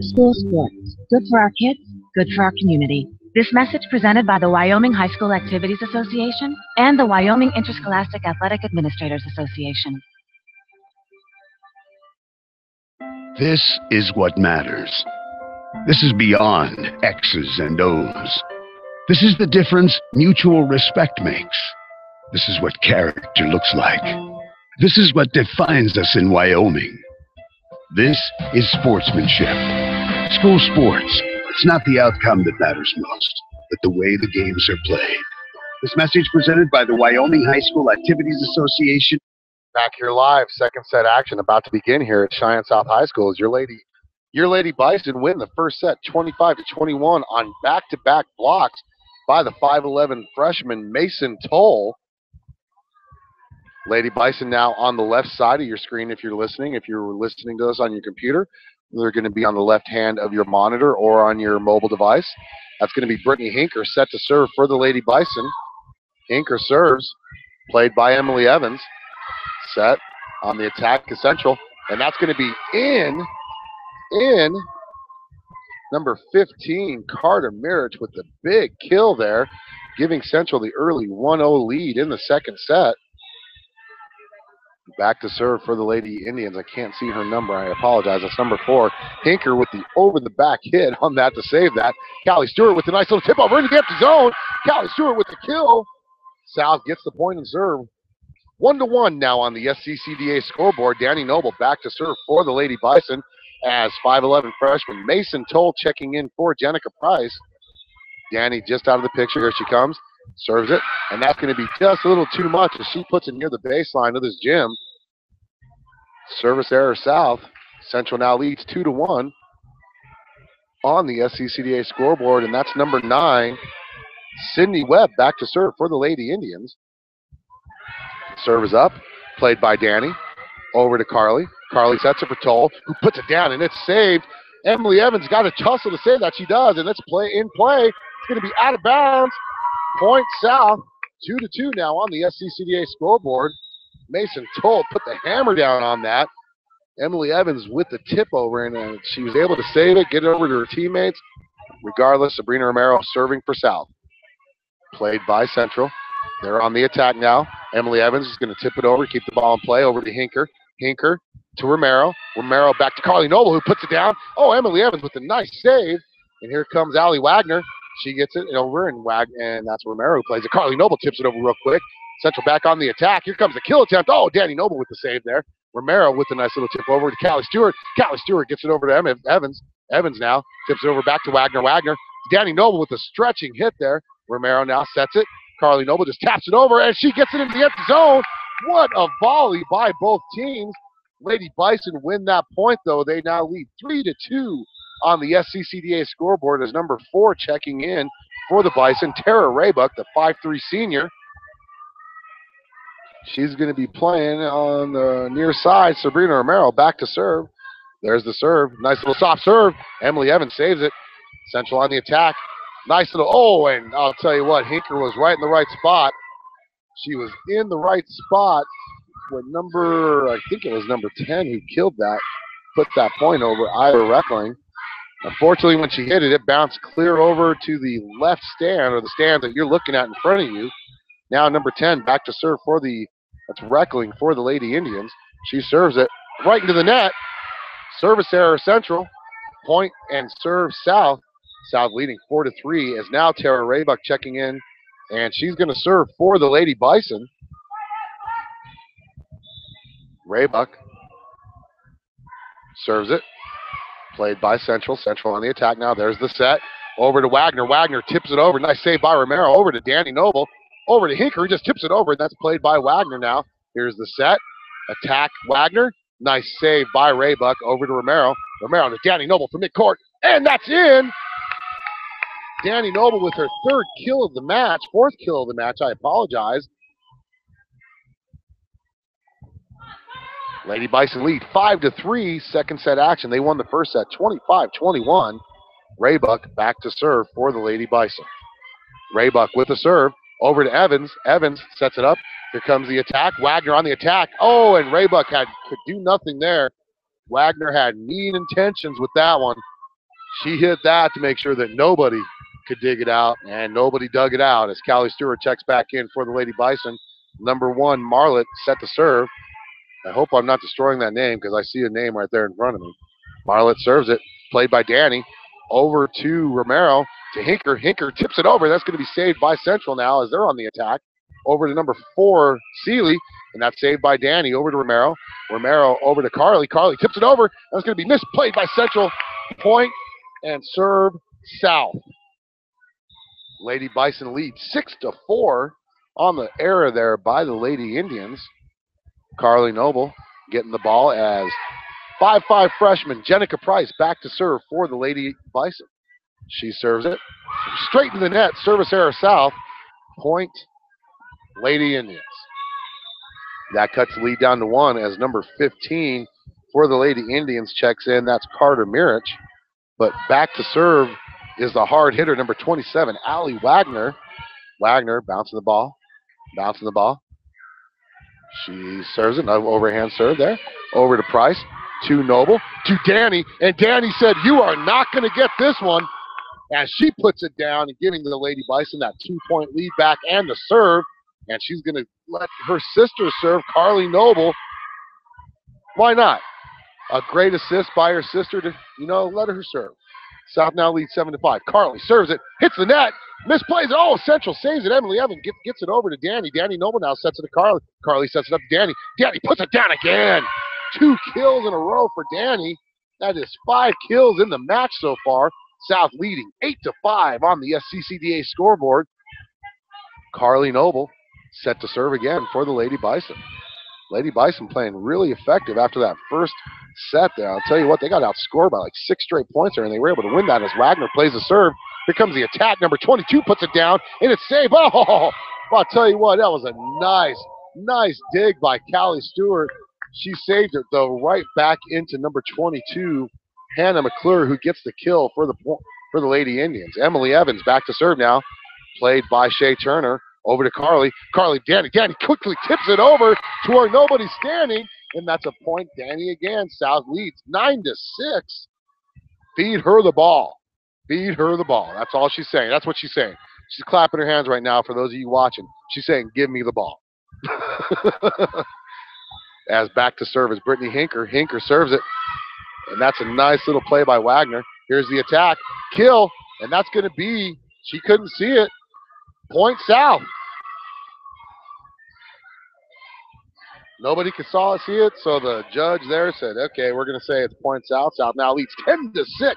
School sports. Good for our kids, good for our community. This message presented by the Wyoming High School Activities Association and the Wyoming Interscholastic Athletic Administrators Association. This is what matters. This is beyond X's and O's. This is the difference mutual respect makes. This is what character looks like. This is what defines us in Wyoming. This is sportsmanship. School sports. It's not the outcome that matters most, but the way the games are played. This message presented by the Wyoming High School Activities Association. Back here live, second set action about to begin here at Cheyenne South High School as your Lady Bison win the first set 25-21 on back-to-back blocks by the 5'11" freshman Mason Toll. Lady Bison now on the left side of your screen if you're listening. If you're listening to us on your computer, they're going to be on the left hand of your monitor or on your mobile device. That's going to be Brittany Hinker set to serve for the Lady Bison. Hinker serves, played by Emily Evans. Set on the attack is Central, and that's going to be in number 15, Carter Mirich with the big kill there, giving Central the early 1-0 lead in the second set. Back to serve for the Lady Indians. I can't see her number. I apologize. That's number 4. Hinker with the over-the-back hit on that to save that. Callie Stewart with a nice little tip-over into the empty zone. Callie Stewart with the kill. South gets the point and serve. 1-1 now on the SCCDA scoreboard. Danny Noble back to serve for the Lady Bison as 5'11" freshman Mason Toll checking in for Jenica Price. Danny just out of the picture. Here she comes. Serves it. And that's going to be just a little too much as she puts it near the baseline of this gym. Service error South. Central now leads 2-1 on the SCCDA scoreboard, and that's number 9, Sydney Webb, back to serve for the Lady Indians. Serve is up, played by Danny. Over to Carly. Carly sets it for Toll, who puts it down, and it's saved. Emily Evans got a tussle to save that. She does, and it's in play. It's going to be out of bounds. Point South, 2-2 now on the SCCDA scoreboard. Mason Toll put the hammer down on that. Emily Evans with the tip over, and she was able to save it, get it over to her teammates. Regardless, Sabrina Romero serving for South. Played by Central. They're on the attack now. Emily Evans is going to tip it over, keep the ball in play, over to Hinker. Hinker to Romero. Romero back to Carly Noble, who puts it down. Oh, Emily Evans with a nice save. And here comes Allie Wagner. She gets it over, and that's Romero who plays it. Carly Noble tips it over real quick. Central back on the attack. Here comes the kill attempt. Oh, Danny Noble with the save there. Romero with a nice little tip over to Callie Stewart. Callie Stewart gets it over to Evans. Evans now tips it over back to Wagner. Wagner. Danny Noble with a stretching hit there. Romero now sets it. Carly Noble just taps it over, and she gets it into the empty zone. What a volley by both teams. Lady Bison win that point, though. They now lead 3-2 on the SCCDA scoreboard as number 4 checking in for the Bison, Tara Raybuck, the 5'3" senior. She's going to be playing on the near side. Sabrina Romero back to serve. There's the serve. Nice little soft serve. Emily Evans saves it. Central on the attack. Nice little, and I'll tell you what, Hinker was right in the right spot. She was in the right spot with I think it was number 10 who killed that, put that point over Ira Reckling. Unfortunately, when she hit it, it bounced clear over to the left stand, or the stand that you're looking at in front of you. Now number 10 back to serve that's Reckling for the Lady Indians. She serves it right into the net. Service error Central. Point and serve South. South leading 4-3 as now Tara Raybuck checking in, and she's going to serve for the Lady Bison. Raybuck serves it. Played by Central. Central on the attack now. There's the set. Over to Wagner. Wagner tips it over. Nice save by Romero. Over to Danny Noble. Over to Hinker. He just tips it over, and that's played by Wagner now. Here's the set. Attack Wagner. Nice save by Raybuck. Over to Romero. Romero to Danny Noble from midcourt. And that's in. Danny Noble with her fourth kill of the match. I apologize. Lady Bison lead 5-3, second set action. They won the first set 25-21. Raybuck back to serve for the Lady Bison. Raybuck with the serve over to Evans. Evans sets it up. Here comes the attack. Wagner on the attack. Oh, and Raybuck could do nothing there. Wagner had mean intentions with that one. She hit that to make sure that nobody could dig it out, and nobody dug it out as Callie Stewart checks back in for the Lady Bison. Number 1, Marlett, set to serve. I hope I'm not destroying that name because I see a name right there in front of me. Marlett serves it, played by Danny. Over to Romero, to Hinker. Hinker tips it over. That's going to be saved by Central now as they're on the attack. Over to number 4, Seeley, and that's saved by Danny. Over to Romero. Romero over to Carly. Carly tips it over. That's going to be misplayed by Central. Point and serve South. Lady Bison leads 6-4 on the error there by the Lady Indians. Carly Noble getting the ball as 5'5" freshman Jenica Price back to serve for the Lady Bison. She serves it straight to the net. Service error South. Point Lady Indians. That cuts the lead down to 1 as number 15 for the Lady Indians checks in. That's Carter Mirich. But back to serve is the hard hitter, number 27, Allie Wagner. Wagner bouncing the ball. She serves it. No overhand serve there. Over to Price. To Noble. To Danny. And Danny said, "You are not going to get this one." As she puts it down and giving the Lady Bison that 2-point lead back and the serve. And she's going to let her sister serve, Carly Noble. Why not? A great assist by her sister to, let her serve. South now leads 7-5. Carly serves it, hits the net, misplays it. Oh, Central saves it. Emily Evans gets it over to Danny. Danny Noble now sets it to Carly. Carly sets it up to Danny. Danny puts it down again. 2 kills in a row for Danny. That is 5 kills in the match so far. South leading 8-5 on the SCCDA scoreboard. Carly Noble set to serve again for the Lady Bison. Lady Bison playing really effective after that first set there. I'll tell you what, they got outscored by like 6 straight points there, and they were able to win that as Wagner plays the serve. Here comes the attack. Number 22 puts it down, and it's saved. Oh, I'll tell you what, that was a nice dig by Callie Stewart. She saved it, though, right back into number 22, Hannah McClure, who gets the kill for the Lady Indians. Emily Evans back to serve now, played by Shea Turner. Over to Carly. Danny quickly tips it over to where nobody's standing, and that's a point. Danny again. South leads 9-6. Feed her the ball. Feed her the ball. That's all she's saying. That's what she's saying. She's clapping her hands right now for those of you watching. She's saying, give me the ball. As back to serve is Brittany Hinker. Hinker serves it, and that's a nice little play by Wagner. Here's the attack. Kill, and that's going to be, she couldn't see it. Point South. Nobody could see it, so the judge there said, okay, we're going to say it's point South. South now leads 10-6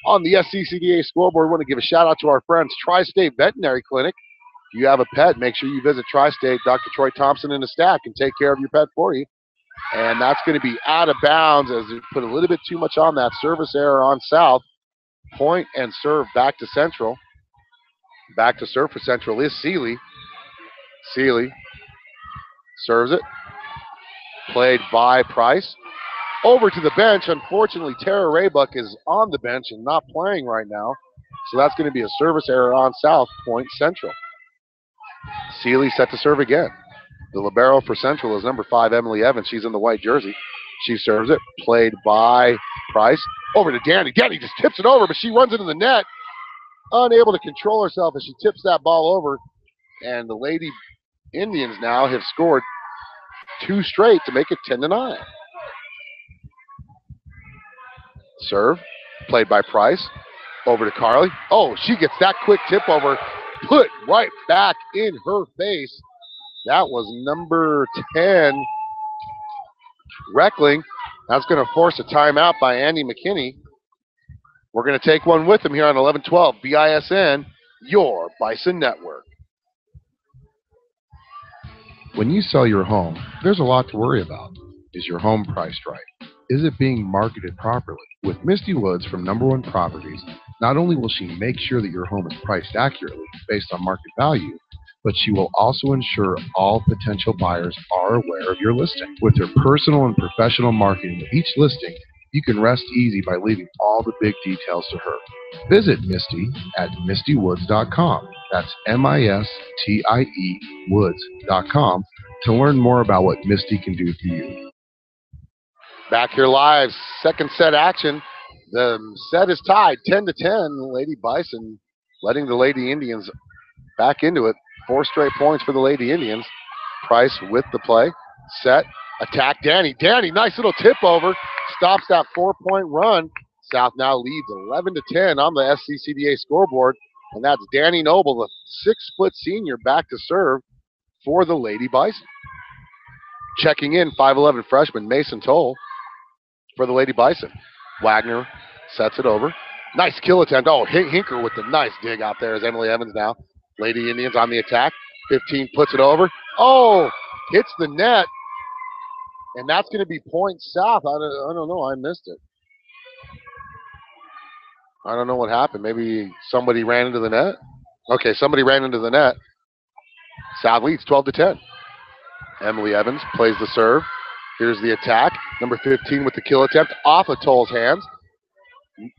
on the SCCDA scoreboard. We want to give a shout-out to our friends, Tri-State Veterinary Clinic. If you have a pet, make sure you visit Tri-State. Dr. Troy Thompson and his staff can take care of your pet for you. And that's going to be out of bounds as they put a little bit too much on that. Service error on South. Point and serve back to Central. Back to serve for Central is Seeley. Seeley serves it. Played by Price. Over to the bench. Unfortunately, Tara Raybuck is on the bench and not playing right now. So that's going to be a service error on South. Point Central. Seeley set to serve again. The libero for Central is number 5, Emily Evans. She's in the white jersey. She serves it. Played by Price. Over to Danny. Danny just tips it over, but she runs into the net. Unable to control herself as she tips that ball over. And the Lady Indians now have scored 2 straight to make it 10-9. Serve. Played by Price. Over to Carly. Oh, she gets that quick tip over. Put right back in her face. That was number 10, Reckling. That's going to force a timeout by Andy McKinney. We're going to take one with him here on 1112 BISN, your Bison Network. When you sell your home, there's a lot to worry about. Is your home priced right? Is it being marketed properly? With Misty Woods from Number One Properties, not only will she make sure that your home is priced accurately based on market value, but she will also ensure all potential buyers are aware of your listing. With her personal and professional marketing of each listing, you can rest easy by leaving all the big details to her. Visit Misty at mistywoods.com. That's MISTIE woods.com to learn more about what Misty can do for you. Back here live, second set action. The set is tied 10-10. Lady Bison letting the Lady Indians back into it. 4 straight points for the Lady Indians. Price with the play. Set. Attack Danny. Danny, nice little tip over. Stops that 4-point run. South now leads 11-10 on the SCCDA scoreboard. And that's Danny Noble, the 6-foot senior, back to serve for the Lady Bison. Checking in, 5'11 freshman Mason Toll for the Lady Bison. Wagner sets it over. Nice kill attempt. Oh, Hinker with the nice dig out there is Emily Evans now. Lady Indians on the attack. 15 puts it over. Oh, hits the net. And that's going to be point South. I don't know. I missed it. I don't know what happened. Maybe somebody ran into the net. Okay, somebody ran into the net. South leads 12-10. Emily Evans plays the serve. Here's the attack. Number 15 with the kill attempt off of Toll's hands.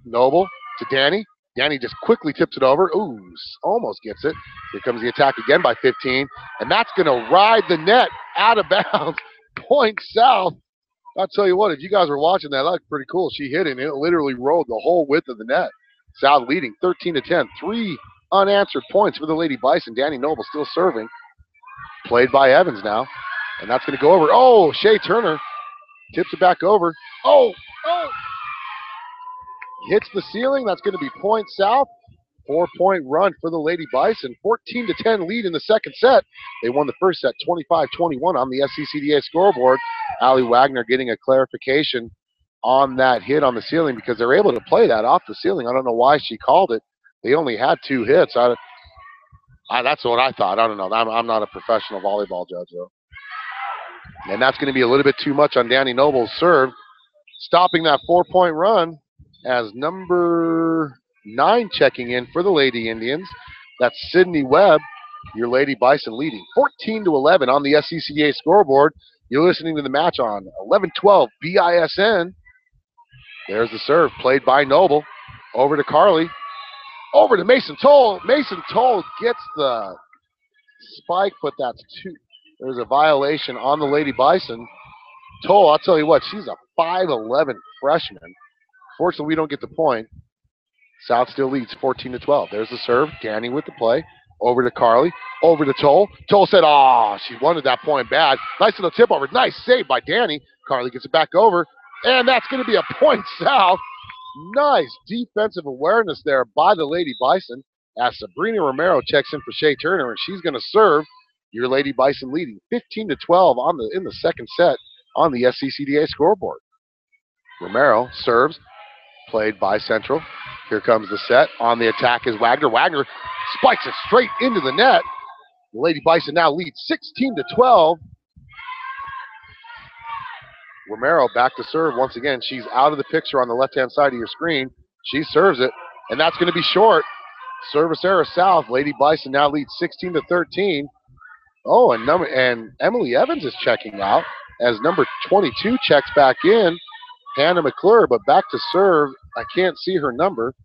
Noble to Danny. Danny just quickly tips it over. Ooh, almost gets it. Here comes the attack again by 15. And that's going to ride the net out of bounds. Point South. I'll tell you what, if you guys were watching that looked pretty cool. She hit it, and it literally rolled the whole width of the net. South leading 13-10. 3 unanswered points for the Lady Bison. Danny Noble still serving. Played by Evans now. And that's going to go over. Oh, Shea Turner tips it back over. Oh. Hits the ceiling. That's going to be point South. 4-point run for the Lady Bison. 14-10 lead in the second set. They won the first set 25-21 on the SCCDA scoreboard. Allie Wagner getting a clarification on that hit on the ceiling because they're able to play that off the ceiling. I don't know why she called it. They only had 2 hits. That's what I thought. I don't know. I'm not a professional volleyball judge, though. And that's going to be a little bit too much on Danny Noble's serve. Stopping that 4-point run as number 9 checking in for the Lady Indians. That's Sydney Webb, your Lady Bison leading 14-11 on the SCCA scoreboard. You're listening to the match on 11-12 BISN. There's the serve played by Noble. Over to Carly. Over to Mason Toll. Mason Toll gets the spike, but that's 2. There's a violation on the Lady Bison. Toll, I'll tell you what, she's a 5'11 freshman. Fortunately, we don't get the point. South still leads 14-12. There's the serve. Danny with the play. Over to Carly. Over to Toll. Toll said, she wanted that point bad. Nice little tip over. Nice save by Danny. Carly gets it back over. And that's going to be a point South. Nice defensive awareness there by the Lady Bison as Sabrina Romero checks in for Shea Turner, and she's going to serve your Lady Bison leading 15-12 in the second set on the SCCDA scoreboard. Romero serves, played by Central. Here comes the set. On the attack is Wagner. Wagner spikes it straight into the net. The Lady Bison now leads 16-12. Romero back to serve once again. She's out of the picture on the left-hand side of your screen. She serves it, and that's going to be short. Service error South. Lady Bison now leads 16-13. Oh, and Emily Evans is checking out as number 22 checks back in. Hannah McClure, but back to serve. I can't see her number.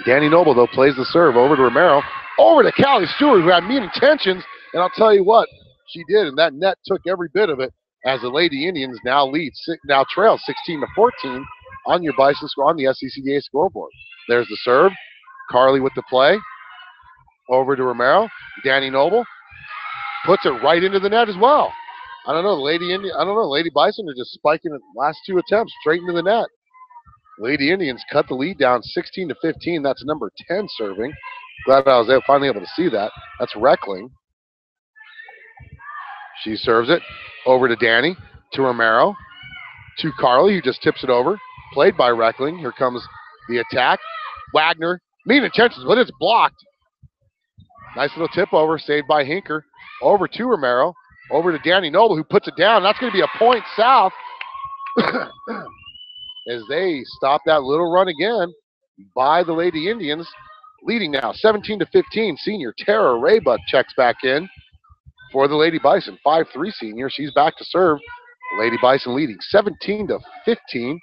Danny Noble, though, plays the serve over to Romero. Over to Callie Stewart, who had mean intentions, and I'll tell you what, she did, and that net took every bit of it as the Lady Indians now trail 16-14 on your Bison score on the SCCDA scoreboard. There's the serve. Carly with the play. Over to Romero. Danny Noble puts it right into the net as well. I don't know, Lady Bison are just spiking the last 2 attempts straight into the net. Lady Indians cut the lead down 16-15. That's number 10 serving. Glad I was finally able to see that. That's Reckling. She serves it over to Danny, to Romero, to Carly, who just tips it over. Played by Reckling. Here comes the attack. Wagner, mean intentions, but it's blocked. Nice little tip over, saved by Hinker. Over to Romero, over to Danny Noble, who puts it down. That's going to be a point South as they stop that little run again by the Lady Indians. Leading now 17-15. Senior Tara Raybuck checks back in for the Lady Bison. 5'3" senior. She's back to serve. Lady Bison leading 17-15.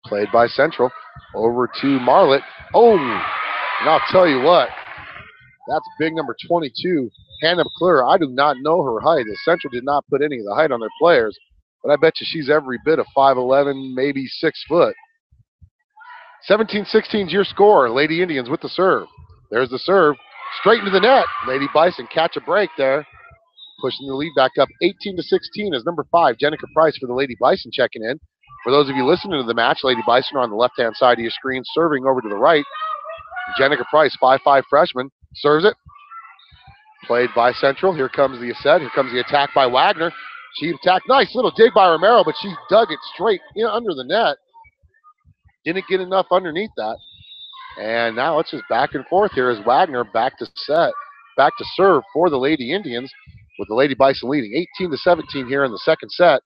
Played by Central. Over to Marlett. Oh, and I'll tell you what. That's big number 22, Hannah McClure. I do not know her height, as Central did not put any of the height on their players, but I bet you she's every bit of 5'11", maybe 6 foot. 17-16 is your score. Lady Indians with the serve. There's the serve. Straight into the net. Lady Bison catch a break there. Pushing the lead back up 18-16 is number 5, Jenica Price for the Lady Bison checking in. For those of you listening to the match, Lady Bison are on the left-hand side of your screen, serving over to the right. Jenica Price, 5'5" freshman, serves it. Played by Central. Here comes the set. Here comes the attack by Wagner. She attacked. Nice little dig by Romero, but she dug it straight in under the net. Didn't get enough underneath that. And now it's just back and forth here as Wagner back to serve for the Lady Indians, with the Lady Bison leading 18-17 here in the second set.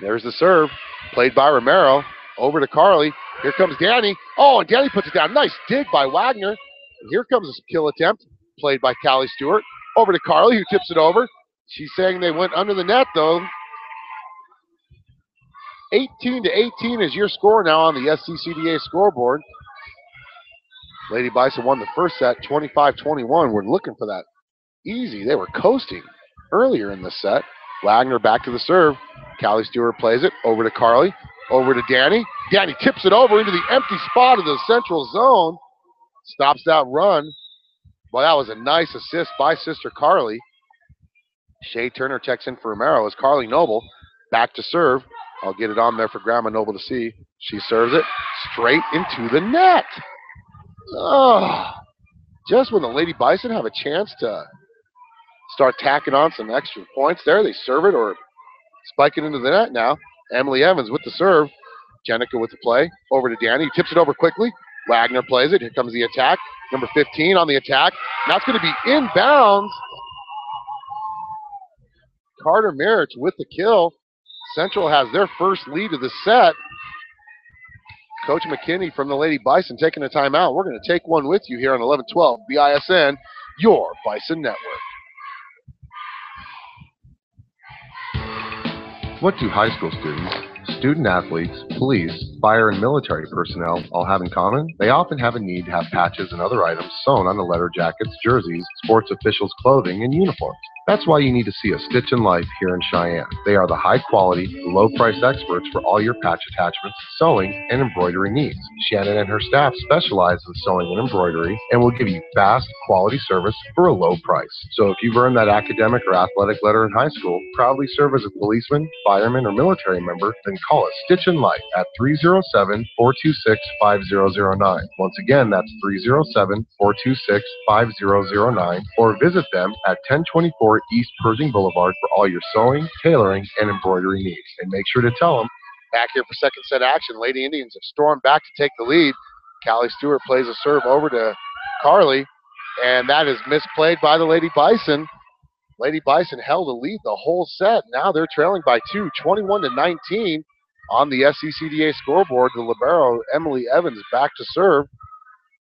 There's the serve, played by Romero. Over to Carly. Here comes Danny. Oh, and Danny puts it down. Nice dig by Wagner. And here comes a kill attempt, played by Callie Stewart. Over to Carly, who tips it over. She's saying they went under the net, though. 18-18 is your score now on the SCCDA scoreboard. Lady Bison won the first set, 25-21. We're looking for that easy. They were coasting earlier in the set. Wagner back to the serve. Callie Stewart plays it over to Carly. Over to Danny. Danny tips it over into the empty spot of the central zone. Stops that run. Well, that was a nice assist by Sister Carly. Shea Turner checks in for Romero as Carly Noble back to serve. I'll get it on there for Grandma Noble to see. She serves it straight into the net. Oh, just when the Lady Bison have a chance to start tacking on some extra points there, they serve it or Spiking into the net now. Emily Evans with the serve. Jenica with the play. Over to Danny. He tips it over quickly. Wagner plays it. Here comes the attack. Number 15 on the attack. And that's going to be inbounds. Carter Merritt with the kill. Central has their first lead of the set. Coach McKinney from the Lady Bison taking a timeout. We're going to take one with you here on 1112 BISN, your Bison Network. What do high school students, student athletes, police, fire, and military personnel all have in common? They often have a need to have patches and other items sewn on the letter jackets, jerseys, sports officials' clothing, and uniforms. That's why you need to see A Stitch in Life here in Cheyenne. They are the high-quality, low-price experts for all your patch attachments, sewing, and embroidery needs. Shannon and her staff specialize in sewing and embroidery and will give you fast, quality service for a low price. So if you've earned that academic or athletic letter in high school, proudly serve as a policeman, fireman, or military member, then call A Stitch in Life at 307-426-5009. Once again, that's 307-426-5009, or visit them at 1024 East Pershing Boulevard for all your sewing, tailoring, and embroidery needs. And make sure to tell them. Back here for second set action. Lady Indians have stormed back to take the lead. Callie Stewart plays a serve over to Carly, and that is misplayed by the Lady Bison. Lady Bison held a lead the whole set. Now they're trailing by 2, 21-19 on the SCCDA scoreboard. The libero, Emily Evans, back to serve.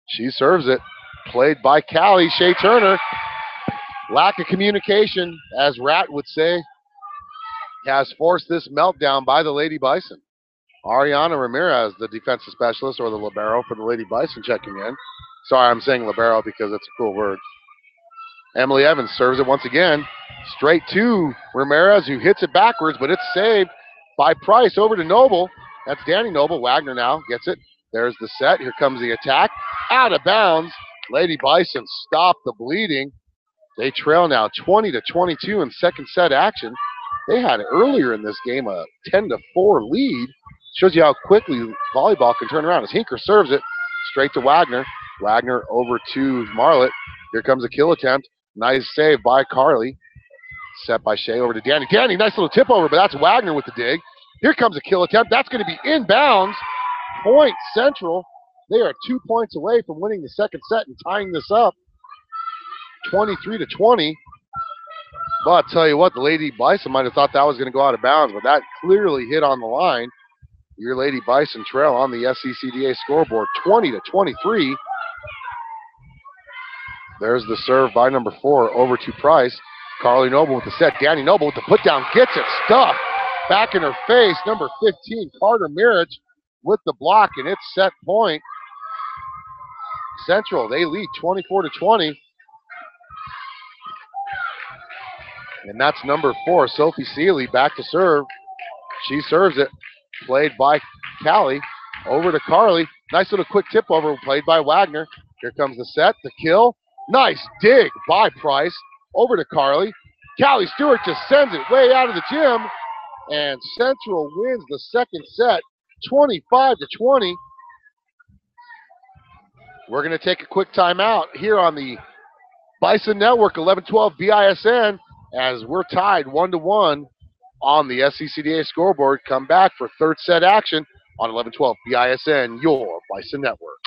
She serves it. Played by Callie. Shea Turner. Lack of communication, as Rat would say, has forced this meltdown by the Lady Bison. Ariana Ramirez, the defensive specialist, or the libero for the Lady Bison, checking in. Sorry, I'm saying libero because it's a cool word. Emily Evans serves it once again. Straight to Ramirez, who hits it backwards, but it's saved by Price over to Noble. That's Danny Noble. Wagner now gets it. There's the set. Here comes the attack. Out of bounds. Lady Bison stop the bleeding. They trail now 20-22 in second set action. They had earlier in this game a 10-4 lead. Shows you how quickly volleyball can turn around as Hinker serves it straight to Wagner. Wagner over to Marlett. Here comes a kill attempt. Nice save by Carly. Set by Shea over to Danny. Danny, nice little tip over, but that's Wagner with the dig. Here comes a kill attempt. That's going to be inbounds. Point Central. They are 2 points away from winning the second set and tying this up 23-20. But I'll tell you what, the Lady Bison might have thought that was going to go out of bounds, but that clearly hit on the line. Your Lady Bison trail on the SCCDA scoreboard 20-23. There's the serve by number 4 over to Price. Carly Noble with the set. Danny Noble with the put down. Gets it stuffed. Back in her face. Number 15, Carter Mirich with the block, and it's set point. Central, they lead 24-20. And that's number 4, Sophie Seeley, back to serve. She serves it. Played by Callie. Over to Carly. Nice little quick tip over, played by Wagner. Here comes the set, the kill. Nice dig by Price. Over to Carly. Callie Stewart just sends it way out of the gym. And Central wins the second set, 25-20. We're going to take a quick timeout here on the Bison Network, 1112 BISN, as we're tied 1-1 on the SCCDA scoreboard. Come back for third set action on 1112 BISN, your Bison Network.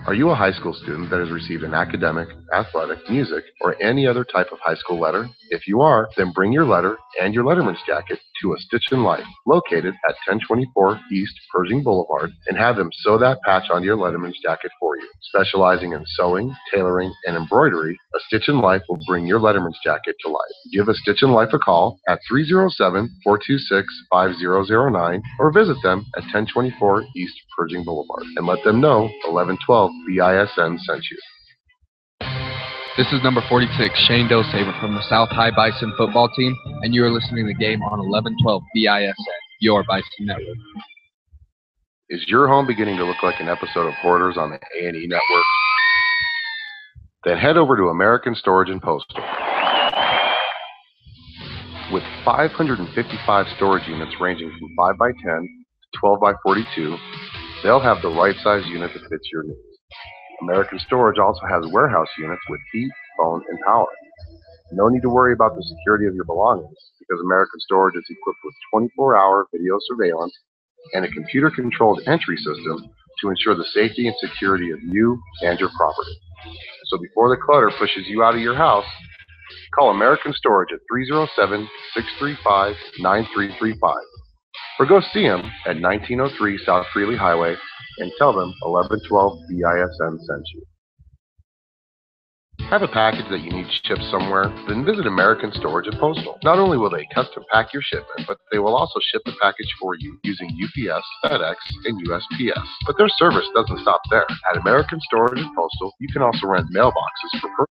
Are you a high school student that has received an academic, athletic, music, or any other type of high school letter? If you are, then bring your letter and your letterman's jacket to A Stitch in Life, located at 1024 East Pershing Boulevard, and have them sew that patch onto your letterman's jacket for you. Specializing in sewing, tailoring, and embroidery, A Stitch in Life will bring your letterman's jacket to life. Give A Stitch in Life a call at 307-426-5009 or visit them at 1024 East Pershing Boulevard and let them know 1112 BISN sent you. This is number 46, Shane Dosaver from the South High Bison football team, and you are listening to the game on 1112 BISN, your Bison Network. Is your home beginning to look like an episode of Hoarders on the A&E Network? Then head over to American Storage and Postal. With 555 storage units ranging from 5x10 to 12x42, they'll have the right size unit that fits your needs. American Storage also has warehouse units with heat, phone, and power. No need to worry about the security of your belongings because American Storage is equipped with 24-hour video surveillance and a computer-controlled entry system to ensure the safety and security of you and your property. So before the clutter pushes you out of your house, call American Storage at 307-635-9335 or go see them at 1903 South Greeley Highway and tell them 1112 BISN sent you. Have a package that you need shipped somewhere? Then visit American Storage and Postal. Not only will they custom pack your shipment, but they will also ship the package for you using UPS, FedEx, and USPS. But their service doesn't stop there. At American Storage and Postal, you can also rent mailboxes for free.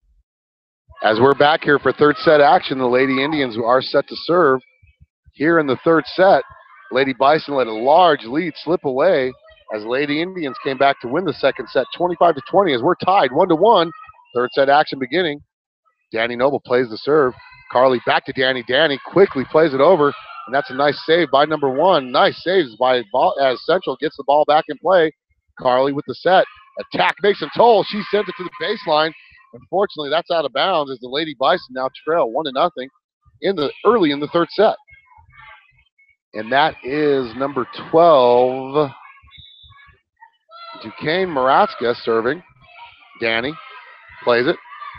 As we're back here for third set action, the Lady Indians are set to serve. Here in the third set, Lady Bison let a large lead slip away as Lady Indians came back to win the second set 25-20 as we're tied 1-1. Third set action beginning. Danny Noble plays the serve. Carly back to Danny. Danny quickly plays it over, and that's a nice save by number one. Nice saves by as Central gets the ball back in play. Carly with the set. Attack Mason Toll. She sends it to the baseline. Unfortunately, that's out of bounds as the Lady Bison now trail 1-0 early in the third set. And that is number 12, Duquesne Maratska serving. Danny plays it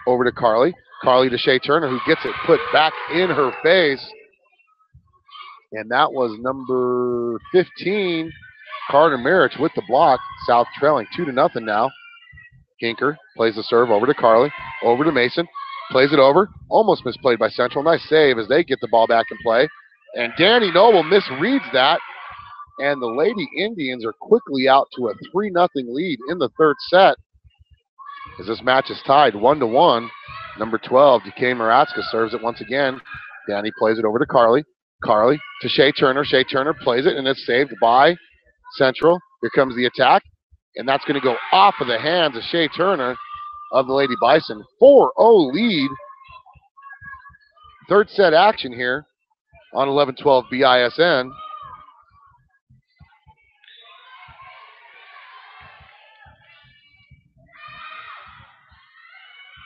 over to Carly. Carly to Shea Turner, who gets it put back in her face. And that was number 15, Carter Marich with the block. South trailing 2-0 now. Hinker plays the serve over to Carly, over to Mason. Plays it over. Almost misplayed by Central. Nice save as they get the ball back in play. And Danny Noble misreads that. And the Lady Indians are quickly out to a 3-0 lead in the third set. As this match is tied 1-1, number 12, Duquesne Maratska serves it once again. Danny plays it over to Carly. Carly to Shea Turner. Shea Turner plays it, and it's saved by Central. Here comes the attack, and that's going to go off of the hands of Shea Turner of the Lady Bison. 4-0 lead. Third set action here on 11-12 BISN.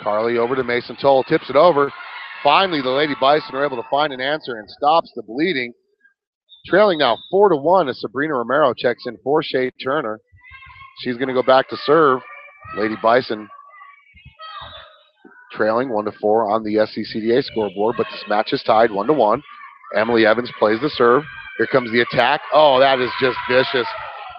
Carly over to Mason Toll, tips it over. Finally, the Lady Bison are able to find an answer and stops the bleeding. Trailing now 4-1 as Sabrina Romero checks in for Shea Turner. She's going to go back to serve. Lady Bison trailing 1-4 on the SCCDA scoreboard, but this match is tied 1-1. Emily Evans plays the serve. Here comes the attack. Oh, that is just vicious.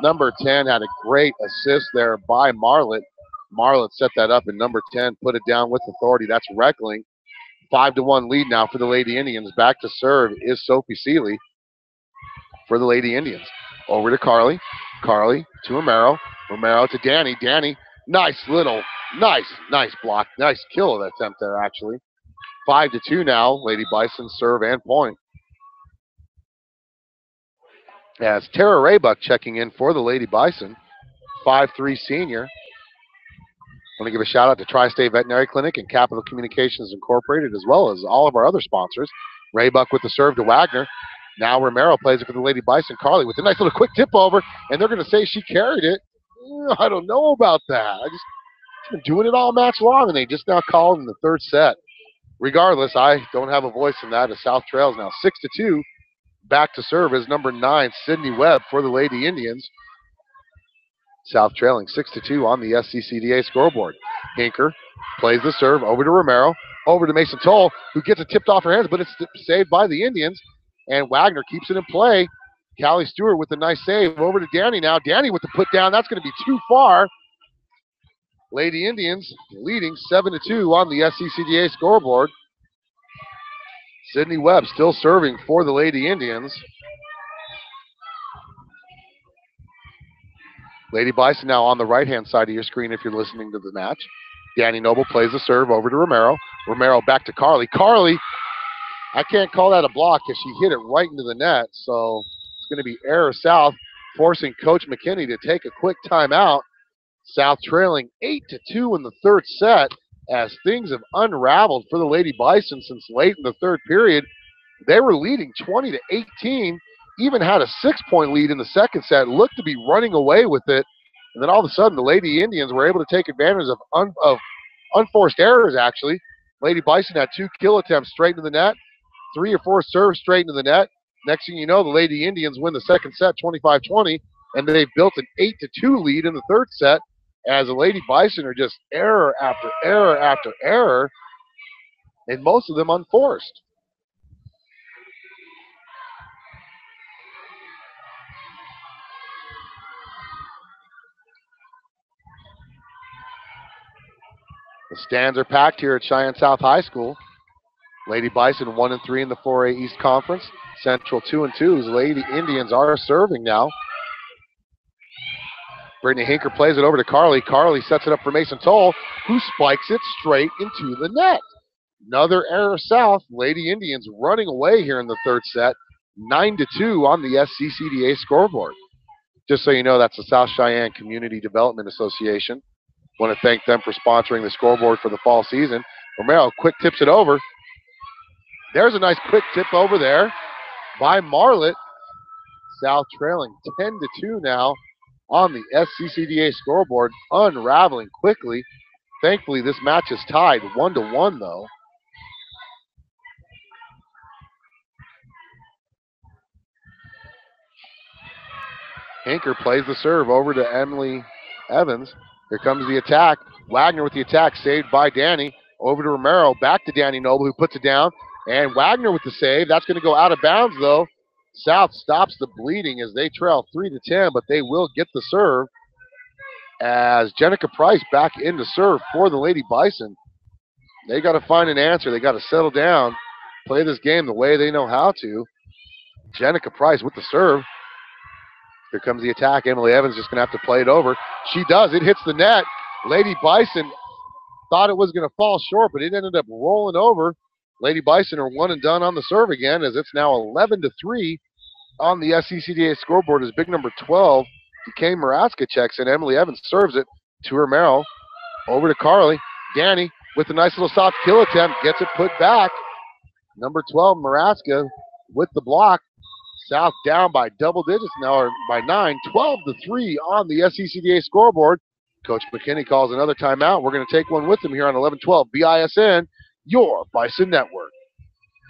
Number 10 had a great assist there by Marlett. Marlett set that up, and number 10 put it down with authority. That's Reckling. 5-1 lead now for the Lady Indians. Back to serve is Sophie Seeley for the Lady Indians. Over to Carly. Carly to Romero. Romero to Danny. Danny, nice block. Nice kill attempt there, actually. 5-2 now. Lady Bison serve and point. As Tara Raybuck checking in for the Lady Bison. 5'3" senior. I want to give a shout out to Tri-State Veterinary Clinic and Capital Communications Incorporated, as well as all of our other sponsors. Raybuck with the serve to Wagner. Now Romero plays it for the Lady Bison. Carly with a nice little quick tip over, and they're going to say she carried it. I don't know about that. She's been doing it all match long, and they just now called in the third set. Regardless, I don't have a voice in that as South trails now 6-2. Back to serve is number 9, Sydney Webb for the Lady Indians. South trailing 6-2 on the SCCDA scoreboard. Hinker plays the serve over to Romero, over to Mason Toll, who gets it tipped off her hands, but it's saved by the Indians. And Wagner keeps it in play. Callie Stewart with a nice save over to Danny now. Danny with the put down. That's going to be too far. Lady Indians leading 7-2 on the SCCDA scoreboard. Sydney Webb still serving for the Lady Indians. Lady Bison now on the right-hand side of your screen if you're listening to the match. Danny Noble plays the serve over to Romero. Romero back to Carly. Carly, I can't call that a block because she hit it right into the net. So it's going to be error South, forcing Coach McKinney to take a quick timeout. South trailing 8-2 in the third set as things have unraveled for the Lady Bison since late in the third period. They were leading 20-18. Even had a 6-point lead in the second set, looked to be running away with it. And then all of a sudden, the Lady Indians were able to take advantage of unforced errors, actually. Lady Bison had 2 kill attempts straight into the net, 3 or 4 serves straight into the net. Next thing you know, the Lady Indians win the second set 25-20, and they've built an 8-2 lead in the third set as the Lady Bison are just error after error after error, and most of them unforced. The stands are packed here at Cheyenne South High School. Lady Bison 1-3 in the 4A East Conference. Central 2-2. Lady Indians are serving now. Brittany Hinker plays it over to Carly. Carly sets it up for Mason Toll, who spikes it straight into the net. Another error south. Lady Indians running away here in the third set. 9-2 on the SCCDA scoreboard. Just so you know, that's the South Cheyenne Community Development Association. Want to thank them for sponsoring the scoreboard for the fall season. Romero quick tips it over. There's a nice quick tip over there by Marlett. South trailing 10-2 now on the SCCDA scoreboard, unraveling quickly. Thankfully, this match is tied 1-1 though. Hinker plays the serve over to Emily Evans. Here comes the attack. Wagner with the attack, saved by Danny. Over to Romero, back to Danny Noble, who puts it down. And Wagner with the save. That's going to go out of bounds, though. South stops the bleeding as they trail 3-10, but they will get the serve as Jenica Price back in to serve for the Lady Bison. They got to find an answer. They got to settle down, play this game the way they know how to. Jenica Price with the serve. Here comes the attack. Emily Evans just going to have to play it over. She does. It hits the net. Lady Bison thought it was going to fall short, but it ended up rolling over. Lady Bison are one and done on the serve again, as it's now 11-3 on the SCCDA scoreboard as big number 12, DK Maraska checks in. Emily Evans serves it to Romero. Over to Carly. Danny with a nice little soft kill attempt, gets it put back. Number 12, Maraska with the block. South down by double digits now, or by 9, 12-3 on the SCCDA scoreboard. Coach McKinney calls another timeout. We're going to take one with him here on 11-12 BISN, your Bison Network.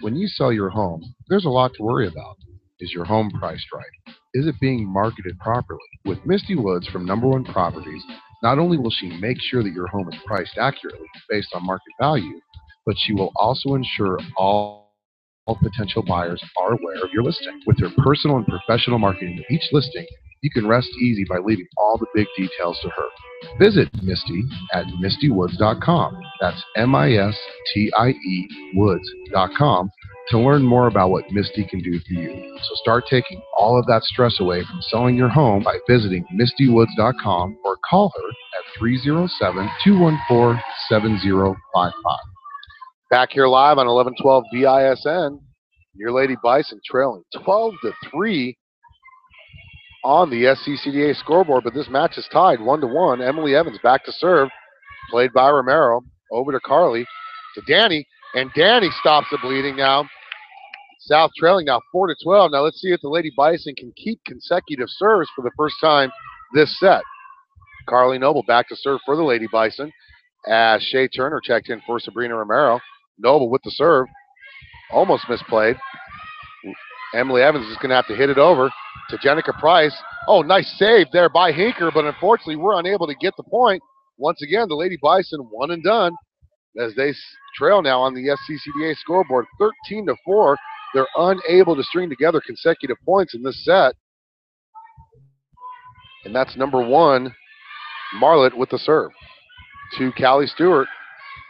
When you sell your home, there's a lot to worry about. Is your home priced right? Is it being marketed properly? With Misty Woods from Number One Properties, not only will she make sure that your home is priced accurately based on market value, but she will also ensure all potential buyers are aware of your listing. With her personal and professional marketing of each listing, you can rest easy by leaving all the big details to her. Visit Misty at mistywoods.com. That's MISTIE woods.com to learn more about what Misty can do for you. So start taking all of that stress away from selling your home by visiting mistywoods.com or call her at 307-214-7055. Back here live on 11-12 BISN, your Lady Bison trailing 12-3 on the SCCDA scoreboard, but this match is tied 1-1. Emily Evans back to serve, played by Romero. Over to Carly, to Danny, and Danny stops the bleeding now. South trailing now 4-12. Now let's see if the Lady Bison can keep consecutive serves for the first time this set. Carly Noble back to serve for the Lady Bison as Shea Turner checked in for Sabrina Romero. Noble with the serve, almost misplayed. Emily Evans is going to have to hit it over to Jenica Price. Oh, nice save there by Hinker, but unfortunately we're unable to get the point. Once again, the Lady Bison one and done as they trail now on the SCCDA scoreboard 13-4. They're unable to string together consecutive points in this set. And that's number 1, Marlett with the serve. To Callie Stewart,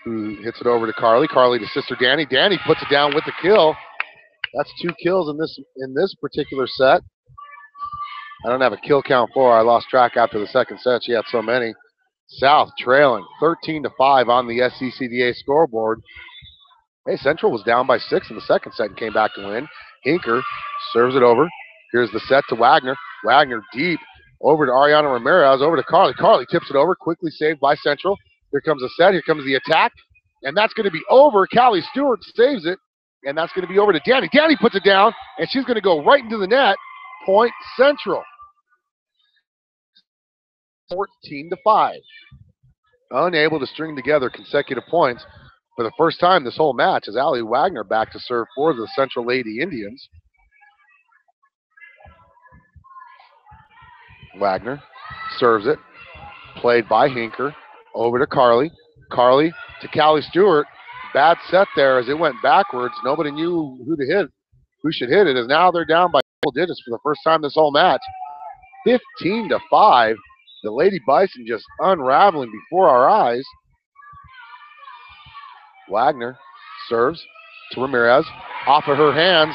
who hits it over to Carly. Carly to sister Danny. Danny puts it down with the kill. That's 2 kills in this particular set. I don't have a kill count for her. I lost track after the second set. She had so many. South trailing 13-5 on the SCCDA scoreboard. Hey, Central was down by 6 in the second set and came back to win. Hinker serves it over. Here's the set to Wagner. Wagner deep over to Ariana Ramirez, over to Carly. Carly tips it over, quickly saved by Central. Here comes the set. Here comes the attack. And that's going to be over. Callie Stewart saves it. And that's going to be over to Danny. Danny puts it down, and she's going to go right into the net. Point Central. 14-5. Unable to string together consecutive points for the first time this whole match is Allie Wagner back to serve for the Central Lady Indians. Wagner serves it, played by Hinker, over to Carly. Carly to Callie Stewart. Bad set there as it went backwards. Nobody knew who should hit it, as now they're down by double digits for the first time this whole match. 15-5. The Lady Bison just unraveling before our eyes. Wagner serves to Ramirez. Off of her hands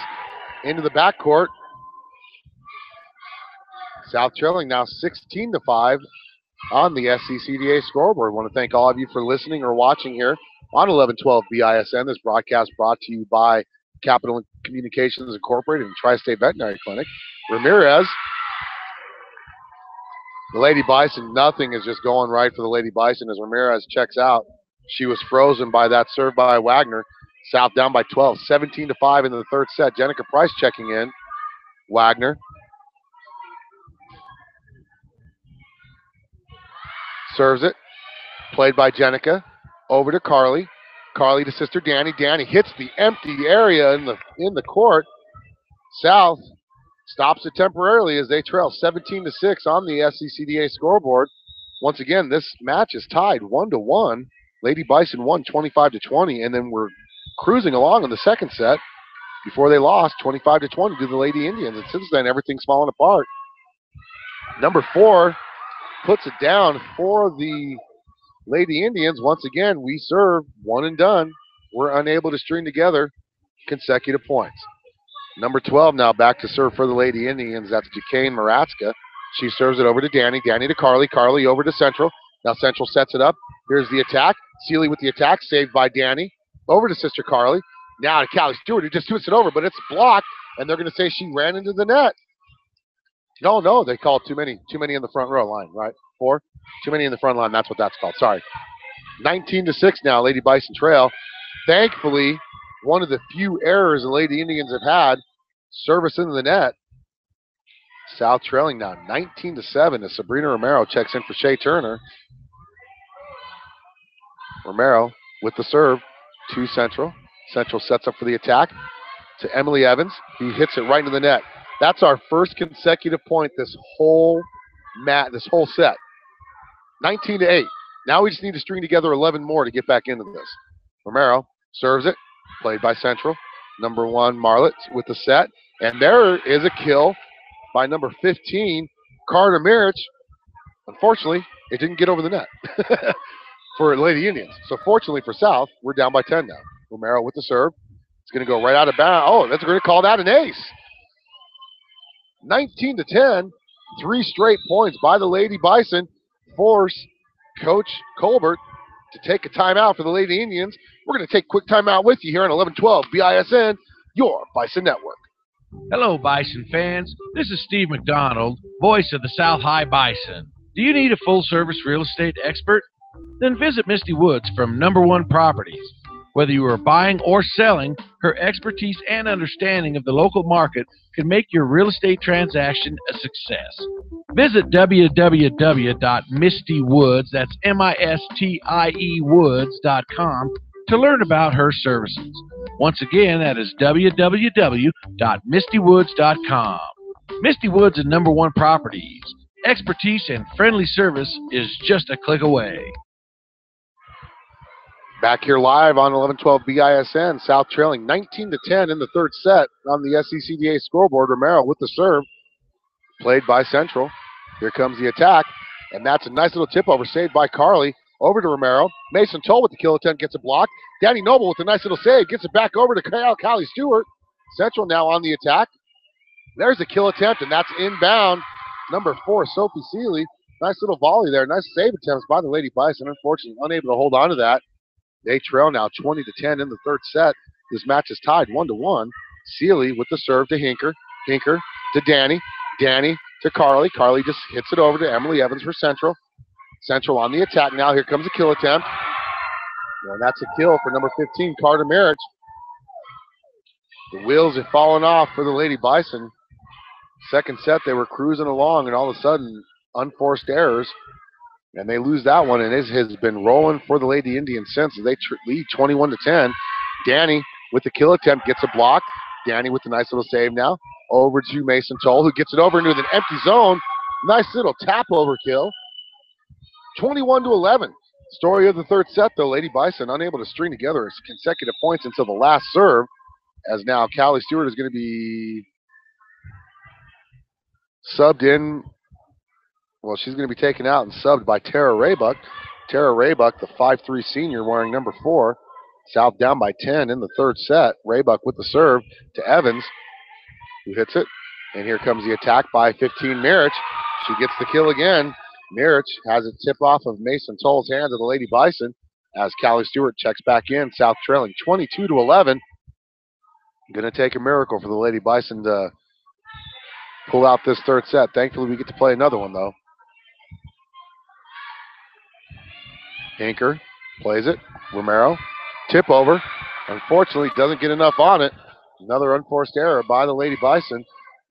into the backcourt. South trailing now 16-5 on the SCCDA scoreboard. I want to thank all of you for listening or watching here on 1112 BISN. This broadcast brought to you by Capital Communications Incorporated and Tri-State Veterinary Clinic. Ramirez. The Lady Bison, nothing is just going right for the Lady Bison as Ramirez checks out. She was frozen by that serve by Wagner. South down by 12, 17-5 in the third set. Jenica Price checking in. Wagner serves it. Played by Jenica. Over to Carly. Carly to sister Danny. Danny hits the empty area in the court. South stops it temporarily as they trail 17-6 on the SCCDA scoreboard. Once again, this match is tied 1-1. Lady Bison won 25-20, and then we're cruising along in the second set before they lost 25-20 to the Lady Indians. And since then, everything's fallen apart. Number 4 puts it down for the Lady Indians. Once again, we serve one and done. We're unable to string together consecutive points. Number 12 now back to serve for the Lady Indians. That's Duquesne Maratska. She serves it over to Danny. Danny to Carly. Carly over to Central. Now Central sets it up. Here's the attack. Seeley with the attack, saved by Danny. Over to sister Carly. Now to Callie Stewart, who just twists it over, but it's blocked, and they're going to say she ran into the net. No, they called too many in the front row line, right? 4? Too many in the front line, that's what that's called. Sorry. 19-6 now, Lady Bison trail. Thankfully, one of the few errors the Lady Indians have had, service into the net. South trailing now 19-7 as Sabrina Romero checks in for Shea Turner. Romero with the serve to Central. Central sets up for the attack to Emily Evans, who hits it right into the net. That's our first consecutive point this whole set. 19-8. Now we just need to string together 11 more to get back into this. Romero serves it, played by Central. Number 1, Marlett with the set. And there is a kill by number 15, Carter Mirich. Unfortunately, it didn't get over the net for Lady Indians. So fortunately for South, we're down by 10 now. Romero with the serve. It's going to go right out of bounds. Oh, that's going to call that an ace. 19-10. 3 straight points by the Lady Bison. Force Coach Colbert to take a timeout for the Lady Indians. We're going to take a quick timeout with you here on 1112 BISN, your Bison Network. Hello, Bison fans. This is Steve McDonald, voice of the South High Bison. Do you need a full-service real estate expert? Then visit Misty Woods from Number 1 Properties. Whether you are buying or selling, her expertise and understanding of the local market can make your real estate transaction a success. Visit www.mistywoods, that's M-I-S-T-I-E woods.com, to learn about her services. Once again, that is www.mistywoods.com. Misty Woods and Number 1 Properties. Expertise and friendly service is just a click away. Back here live on 1112 BISN, South trailing 19-10 in the third set on the SCCDA scoreboard. Romero with the serve, played by Central. Here comes the attack, and that's a nice little tip over, saved by Carly. Over to Romero. Mason Toll with the kill attempt, gets a block. Danny Noble with a nice little save, gets it back over to Callie Stewart. Central now on the attack. There's a kill attempt, and that's inbound. Number 4, Sophie Seeley. Nice little volley there. Nice save attempts by the Lady Bison. Unfortunately, unable to hold on to that. They trail now 20-10 in the third set. This match is tied 1-1. Seeley with the serve to Hinker. Hinker to Danny. Danny to Carly. Carly just hits it over to Emily Evans for Central. Central on the attack now. Here comes a kill attempt. And that's a kill for number 15, Carter Marriage. The wheels have fallen off for the Lady Bison. Second set, they were cruising along, and all of a sudden, unforced errors And they lose that one, and it has been rolling for the Lady Indians since. They lead 21-10. Danny with the kill attempt gets a block. Danny with a nice little save now. Over to Mason Toll, who gets it over into an empty zone. Nice little tap over kill. 21-11. Story of the third set, though. Lady Bison unable to string together consecutive points until the last serve, as now Callie Stewart is going to be subbed in. Well, she's going to be taken out and subbed by Tara Raybuck. Tara Raybuck, the 5'3" senior, wearing number 4. South down by 10 in the third set. Raybuck with the serve to Evans, who hits it. And here comes the attack by 15, Mirich. She gets the kill again. Mirich has it tip off of Mason Toll's hands of the Lady Bison as Callie Stewart checks back in. South trailing 22-11. Going to take a miracle for the Lady Bison to pull out this third set. Thankfully, we get to play another one, though. Hinker plays it. Romero, tip over. Unfortunately, doesn't get enough on it. Another unforced error by the Lady Bison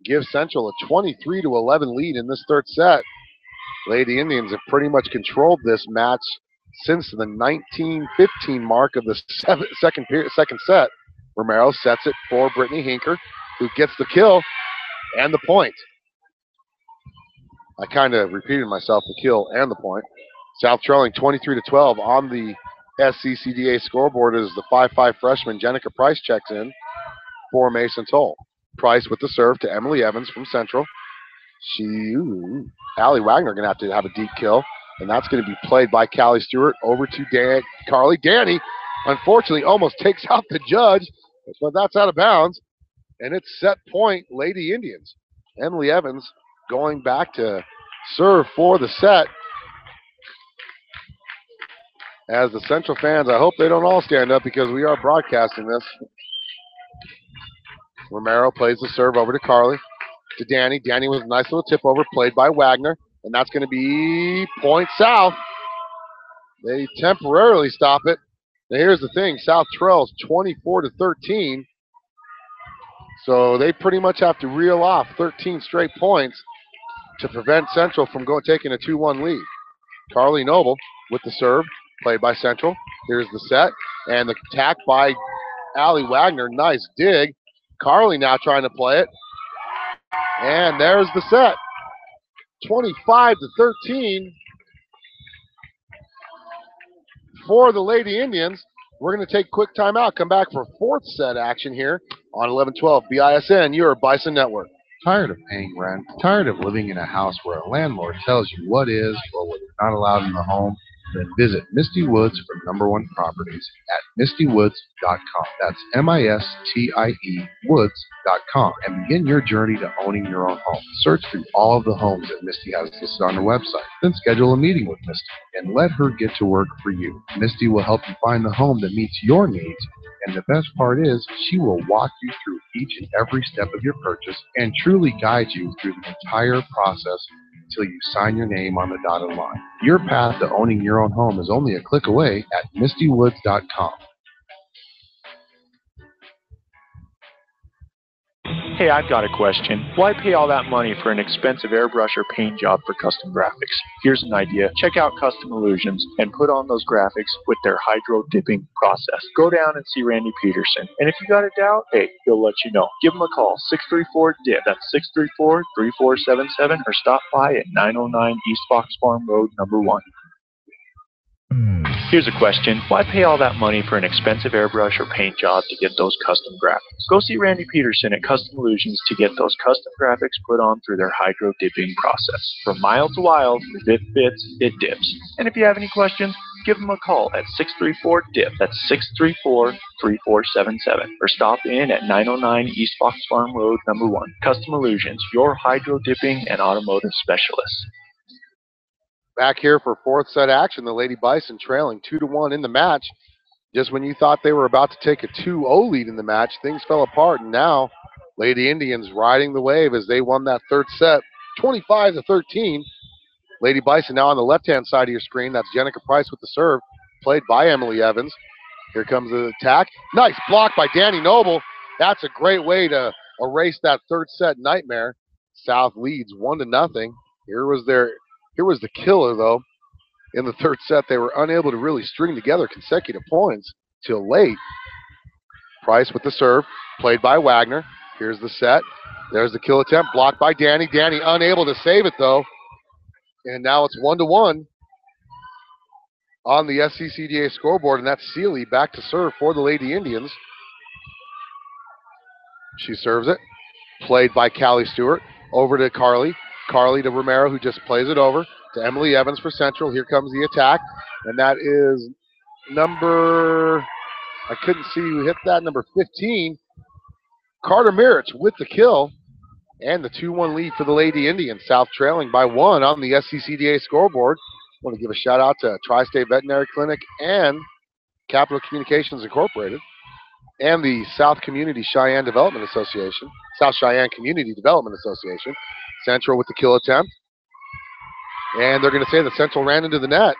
gives Central a 23-11 lead in this third set. Lady Indians have pretty much controlled this match since the 19:15 mark of the second set. Romero sets it for Brittany Hinker, who gets the kill and the point. I kind of repeated myself, the kill and the point. South trailing 23-12 on the SCCDA scoreboard as the 5'5" freshman Jenica Price checks in for Mason Toll. Price with the serve to Emily Evans from Central. Allie Wagner going to have a deep kill, and that's going to be played by Callie Stewart over to Carly. Danny, unfortunately, almost takes out the judge, but that's out of bounds, and it's set point Lady Indians. Emily Evans going back to serve for the set. As the Central fans, I hope they don't all stand up because we are broadcasting this. Romero plays the serve over to Carly, to Danny. Danny with a nice little tip over, played by Wagner, and that's going to be point South. They temporarily stop it. Now here's the thing, South trails 24-13, so they pretty much have to reel off 13 straight points to prevent Central from taking a 2-1 lead. Carly Noble with the serve, played by Central. Here's the set, and the attack by Allie Wagner. Nice dig. Carly now trying to play it. And there's the set. 25-13 for the Lady Indians. We're going to take a quick timeout, come back for fourth set action here on 1112 BISN, your Bison Network. Tired of paying rent? Tired of living in a house where a landlord tells you what is or what is not allowed in the home? Then visit Misty Woods for number 1 properties at mistywoods.com. That's MISTIE woods.com, and begin your journey to owning your own home. Search through all of the homes that Misty has listed on her website. Then schedule a meeting with Misty and let her get to work for you. Misty will help you find the home that meets your needs, and the best part is she will walk you through each and every step of your purchase and truly guide you through the entire process until you sign your name on the dotted line. Your path to owning your own home is only a click away at mistywoods.com. Hey, I've got a question. Why pay all that money for an expensive airbrush or paint job for custom graphics? Here's an idea. Check out Custom Illusions and put on those graphics with their hydro dipping process. Go down and see Randy Peterson. And if you got a doubt, hey, he'll let you know. Give him a call, 634-DIP. That's 634-3477, or stop by at 909 East Fox Farm Road, number 1. Here's a question. Why pay all that money for an expensive airbrush or paint job to get those custom graphics? Go see Randy Peterson at Custom Illusions to get those custom graphics put on through their hydro dipping process. From mild to wild, if it fits, it dips. And if you have any questions, give them a call at 634-DIP. That's 634-3477. Or stop in at 909 East Fox Farm Road, number 1. Custom Illusions, your hydro dipping and automotive specialist. Back here for fourth set action, the Lady Bison trailing 2-1 in the match. Just when you thought they were about to take a 2-0 lead in the match, things fell apart, and now Lady Indians riding the wave as they won that third set, 25-13. Lady Bison now on the left-hand side of your screen. That's Jenica Price with the serve, played by Emily Evans. Here comes the attack. Nice block by Danny Noble. That's a great way to erase that third set nightmare. South leads 1-0. Here was the killer, though. in the third set. They were unable to really string together consecutive points till late. Price with the serve, played by Wagner. Here's the set. There's the kill attempt, blocked by Danny. Danny unable to save it, though. And now it's 1-1 on the SCCDA scoreboard, and that's Seeley back to serve for the Lady Indians. She serves it, played by Callie Stewart. Over to Carly. Carly to Romero, who just plays it over to Emily Evans for Central. Here comes the attack, and that is number, I couldn't see who hit that, number 15, Carter Mirich with the kill, and the 2-1 lead for the Lady Indians. South trailing by 1 on the SCCDA scoreboard. I want to give a shout out to Tri-State Veterinary Clinic and Capital Communications Incorporated and the South Community Cheyenne Development Association, South Cheyenne Community Development Association. Central with the kill attempt. And they're going to say that Central ran into the net.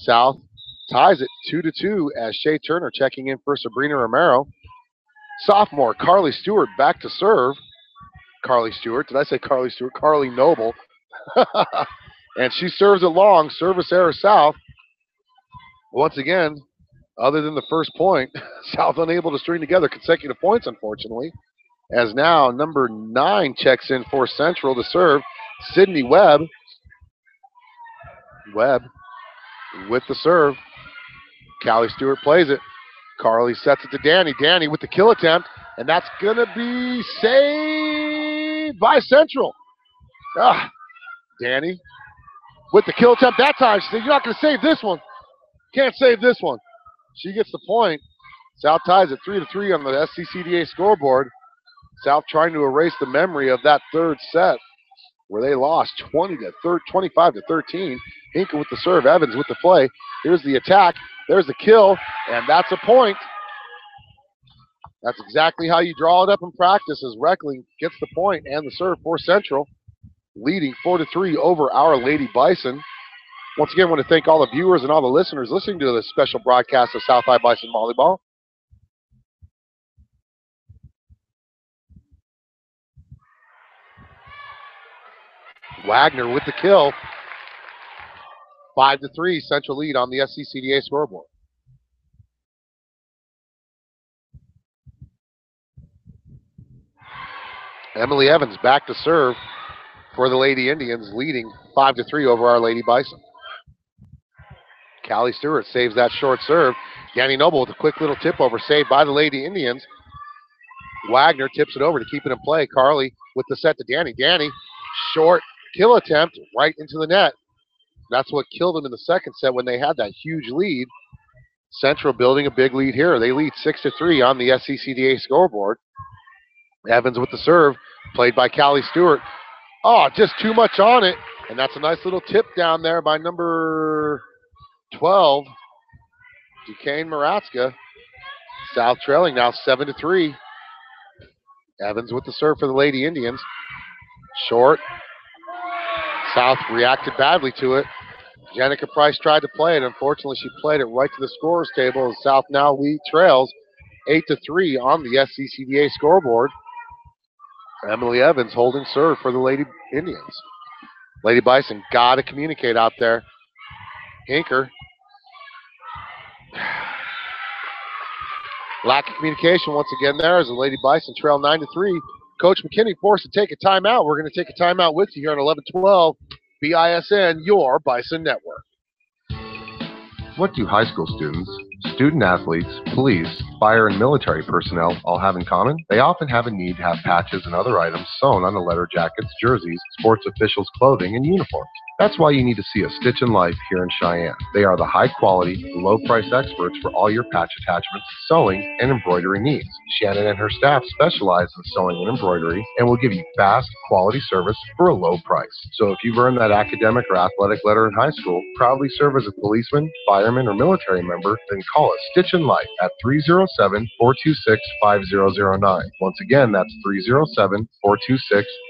South ties it 2-2 as Shea Turner checking in for Sabrina Romero. Sophomore Carly Stewart back to serve. Carly Stewart. Did I say Carly Stewart? Carly Noble. And she serves it long. Service error South. Once again, other than the first point, South unable to string together consecutive points, unfortunately. As now number 9 checks in for Central to serve. Sydney Webb. Webb with the serve. Callie Stewart plays it. Carly sets it to Danny. Danny with the kill attempt, and that's going to be saved by Central. Danny with the kill attempt that time. She said, you're not going to save this one. Can't save this one. She gets the point. South ties it 3-3 on the SCCDA scoreboard. South trying to erase the memory of that third set where they lost 25-13. Hinker with the serve. Evans with the play. Here's the attack. There's the kill, and that's a point. That's exactly how you draw it up in practice, as Reckling gets the point and the serve for Central, leading 4-3 over our Lady Bison. Once again, I want to thank all the viewers and all the listeners listening to this special broadcast of South High Bison Volleyball. Wagner with the kill. 5-3, Central lead on the SCCDA scoreboard. Emily Evans back to serve for the Lady Indians, leading 5-3 over our Lady Bison. Callie Stewart saves that short serve. Danny Noble with a quick little tip over, saved by the Lady Indians. Wagner tips it over to keep it in play. Carly with the set to Danny. Danny, short kill attempt right into the net. That's what killed them in the second set when they had that huge lead. Central building a big lead here. They lead 6-3 on the SCCDA scoreboard. Evans with the serve, played by Callie Stewart. Oh, just too much on it. And that's a nice little tip down there by number 12, Duquesne Maratska. South trailing now 7-3. Evans with the serve for the Lady Indians. Short. South reacted badly to it. Jenica Price tried to play it. Unfortunately, she played it right to the scorer's table as South now trails 8-3 on the SCCDA scoreboard. Emily Evans holding serve for the Lady Indians. Lady Bison got to communicate out there. Hinker. Lack of communication once again there as the Lady Bison trail 9-3. Coach McKinney forced to take a timeout. We're going to take a timeout with you here on 1112 BISN, your Bison Network. What do high school students, student athletes, police, fire, and military personnel all have in common? They often have a need to have patches and other items sewn on the letter jackets, jerseys, sports officials' clothing, and uniforms. That's why you need to see a Stitch in Life here in Cheyenne. They are the high-quality, low-price experts for all your patch attachments, sewing, and embroidery needs. Shannon and her staff specialize in sewing and embroidery and will give you fast, quality service for a low price. So if you've earned that academic or athletic letter in high school, proudly serve as a policeman, fireman, or military member, then call us Stitch in Life at 307-426-5009. Once again, that's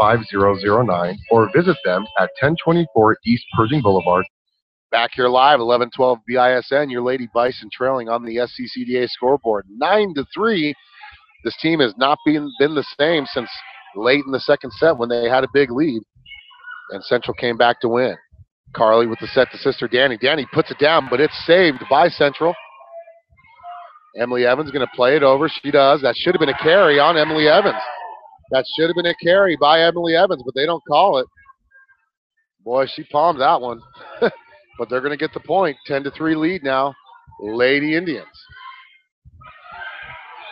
307-426-5009, or visit them at 1024 East Pershing Boulevard. Back here live, 1112 BISN, your Lady Bison trailing on the SCCDA scoreboard, 9-3. This team has not been the same since late in the second set when they had a big lead, and Central came back to win. Carly with the set to sister Danny. Danny puts it down, but it's saved by Central. Emily Evans going to play it over. She does. That should have been a carry on Emily Evans. That should have been a carry by Emily Evans, but they don't call it. Boy, she palmed that one. But they're going to get the point. 10-3 lead now. Lady Indians.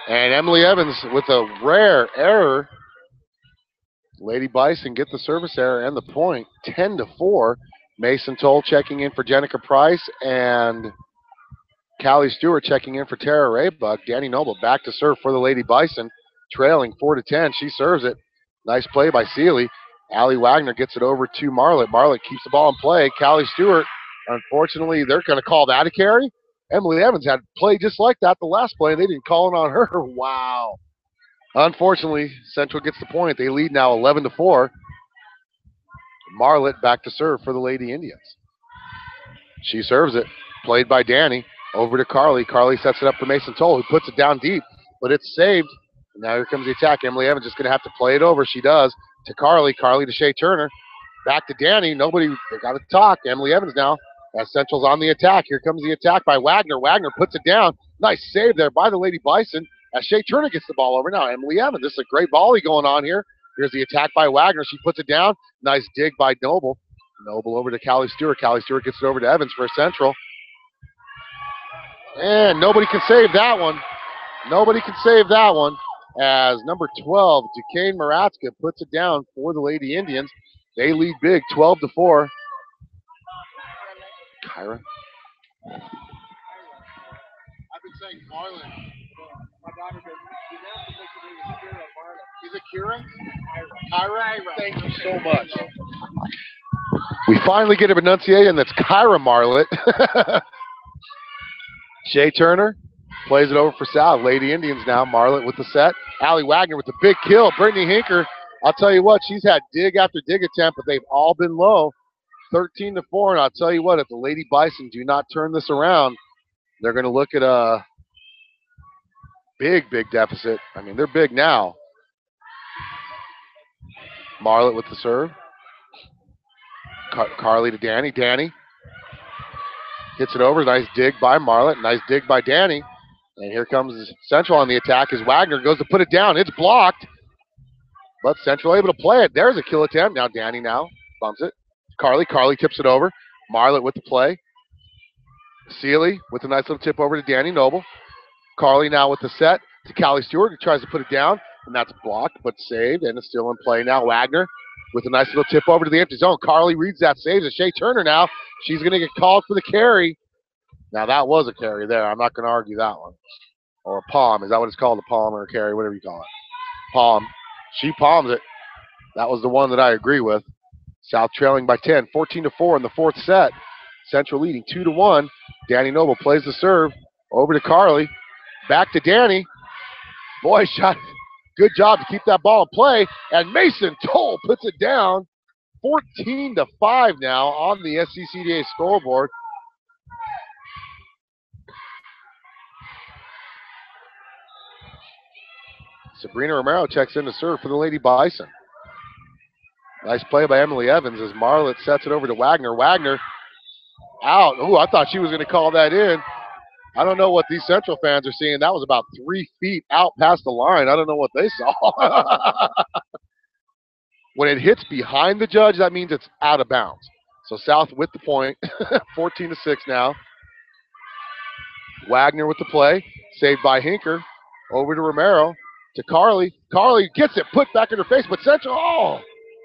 And Emily Evans with a rare error. Lady Bison get the service error and the point. 10-4. Mason Toll checking in for Jenica Price and Callie Stewart checking in for Tara Raybuck. Danny Noble back to serve for the Lady Bison, trailing 4-10. She serves it. Nice play by Seeley. Allie Wagner gets it over to Marlett. Marlett keeps the ball in play. Callie Stewart, unfortunately, they're going to call that a carry. Emily Evans had play just like that the last play. They didn't call it on her. Wow. Unfortunately, Central gets the point. They lead now 11-4. Marlett back to serve for the Lady Indians. She serves it. Played by Danny. Over to Carly. Carly sets it up for Mason Toll, who puts it down deep, but it's saved. Now here comes the attack. Emily Evans just going to have to play it over. She does. To Carly. Carly to Shea Turner. Back to Danny. They got to talk. Emily Evans now. As Central's on the attack. Here comes the attack by Wagner. Wagner puts it down. Nice save there by the Lady Bison. As Shea Turner gets the ball over. Now Emily Evans. This is a great volley going on here. Here's the attack by Wagner. She puts it down. Nice dig by Noble. Noble over to Callie Stewart. Callie Stewart gets it over to Evans for Central. And nobody can save that one. Nobody can save that one. As number 12, Duquesne Maratska puts it down for the Lady Indians. They lead big, 12-4. Kyra. I've been saying Marlon. My daughter goes, is it Kira? Kyra. Thank you so much. We finally get a pronunciation that's Kyra Marlett. Shea Turner plays it over for South. Lady Indians now. Marlett with the set. Allie Wagner with the big kill. Brittany Hinker, I'll tell you what, she's had dig after dig attempt, but they've all been low. 13-4, and I'll tell you what, if the Lady Bison do not turn this around, they're going to look at a big, big deficit. I mean, they're big now. Marlett with the serve. Carly to Danny. Danny hits it over. Nice dig by Marlett. Nice dig by Danny. And here comes Central on the attack as Wagner goes to put it down. It's blocked. But Central able to play it. There's a kill attempt. Now Danny bumps it. Carly tips it over. Marlett with the play. Seeley with a nice little tip over to Danny Noble. Carly now with the set to Callie Stewart, who tries to put it down. And that's blocked, but saved. And it's still in play now. Wagner with a nice little tip over to the empty zone. Carly reads that, saves it. Shea Turner now. She's going to get called for the carry. Now, that was a carry there. I'm not going to argue that one. Or a palm. Is that what it's called? A palm or a carry, whatever you call it. Palm. She palms it. That was the one that I agree with. South trailing by 10. 14-4 in the fourth set. Central leading 2-1. Danny Noble plays the serve. Over to Carly. Back to Danny. Boy, shot. Good job to keep that ball in play. And Mason Toll puts it down. 14-5 now on the SCCDA scoreboard. Sabrina Romero checks in to serve for the Lady Bison. Nice play by Emily Evans as Marlett sets it over to Wagner. Wagner out. Oh, I thought she was going to call that in. I don't know what these Central fans are seeing. That was about 3 feet out past the line. I don't know what they saw. When it hits behind the judge, that means it's out of bounds. So South with the point. 14-6 now. Wagner with the play. Saved by Hinker. Over to Romero. To Carly. Carly gets it put back in her face, but Central,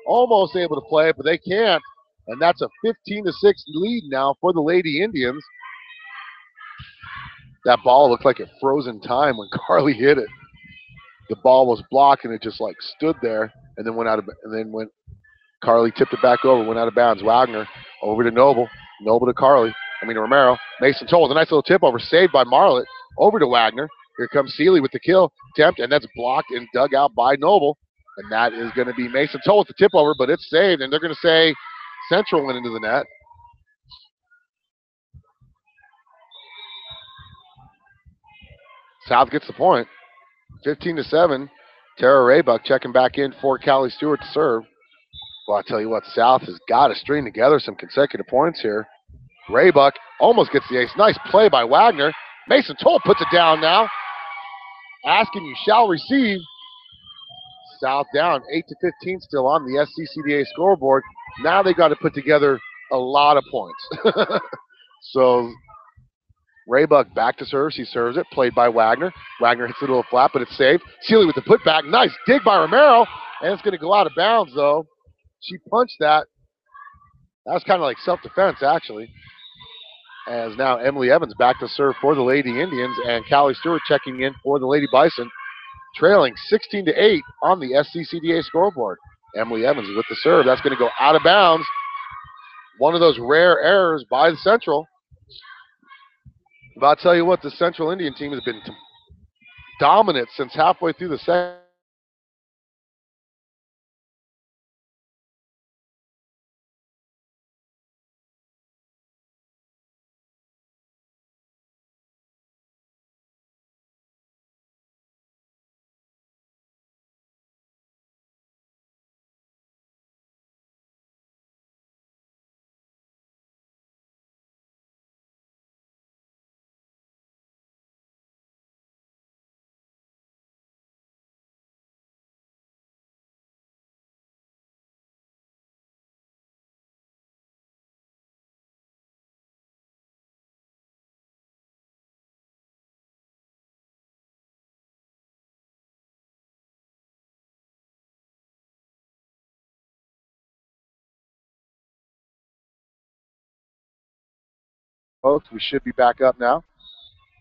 almost able to play it, but they can't. And that's a 15-6 lead now for the Lady Indians. That ball looked like it froze in time when Carly hit it. The ball was blocked and it just like stood there and then went Carly tipped it back over, went out of bounds. Wagner over to Noble. Noble to Romero. Mason Toll with a nice little tip over, saved by Marlett. Over to Wagner. Here comes Seeley with the kill attempt, and that's blocked and dug out by Noble. And that is going to be Mason Toll with the tip over, but it's saved, and they're going to say Central went into the net. South gets the point. 15-7. Tara Raybuck checking back in for Callie Stewart to serve. Well, I tell you what, South has got to string together some consecutive points here. Raybuck almost gets the ace. Nice play by Wagner. Mason Toll puts it down now. Asking you shall receive. South down 8-15 still on the SCCDA scoreboard. Now they got to put together a lot of points. So Raybuck back to serve. She serves it. Played by Wagner. Wagner hits it a little flat, but it's saved. Seeley with the putback. Nice dig by Romero. And it's going to go out of bounds, though. She punched that. That was kind of like self-defense, actually. As now Emily Evans back to serve for the Lady Indians, and Callie Stewart checking in for the Lady Bison, trailing 16-8 on the SCCDA scoreboard. Emily Evans with the serve. That's going to go out of bounds. One of those rare errors by the Central. But I'll tell you what, the Central Indian team has been dominant since halfway through the second. We should be back up now.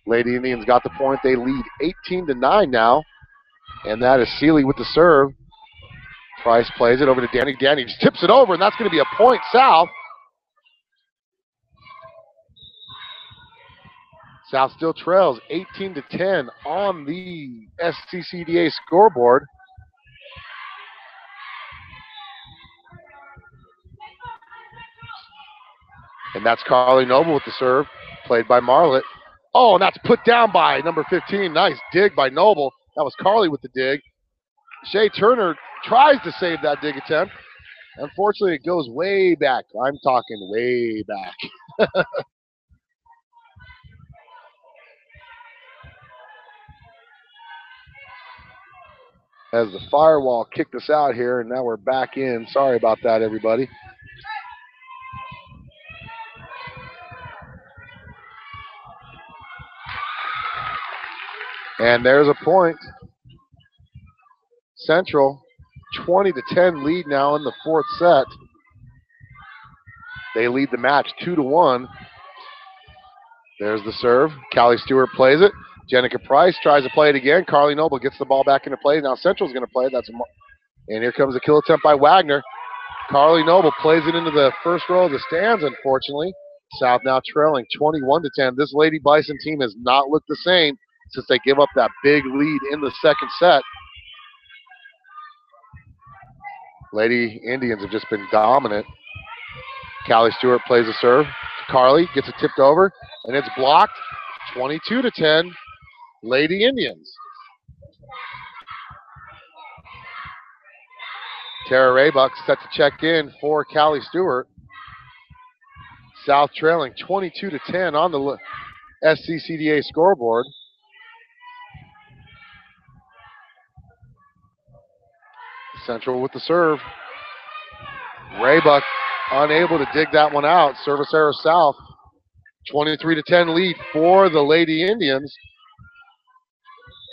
Lady Indians got the point. They lead 18-9 now. And that is Seeley with the serve. Price plays it over to Danny. Danny just tips it over, and that's going to be a point South. South still trails 18-10 on the SCCDA scoreboard. And that's Carly Noble with the serve, played by Marlett. Oh, and that's put down by number 15. Nice dig by Noble. That was Carly with the dig. Shea Turner tries to save that dig attempt. Unfortunately, it goes way back. I'm talking way back. As the firewall kicked us out here, and now we're back in. Sorry about that, everybody. And there's a point. Central, 20-10 lead now in the fourth set. They lead the match 2-1. There's the serve. Callie Stewart plays it. Jenica Price tries to play it again. Carly Noble gets the ball back into play. Now Central's going to play it. And here comes a kill attempt by Wagner. Carly Noble plays it into the first row of the stands, unfortunately. South now trailing 21-10. This Lady Bison team has not looked the same since they give up that big lead in the second set. Lady Indians have just been dominant. Callie Stewart plays a serve. Carly gets it tipped over, and it's blocked. 22-10, Lady Indians. Tara Raybuck set to check in for Callie Stewart. South trailing 22-10 on the SCCDA scoreboard. Central with the serve. Raybuck unable to dig that one out. Service error South. 23-10 lead for the Lady Indians.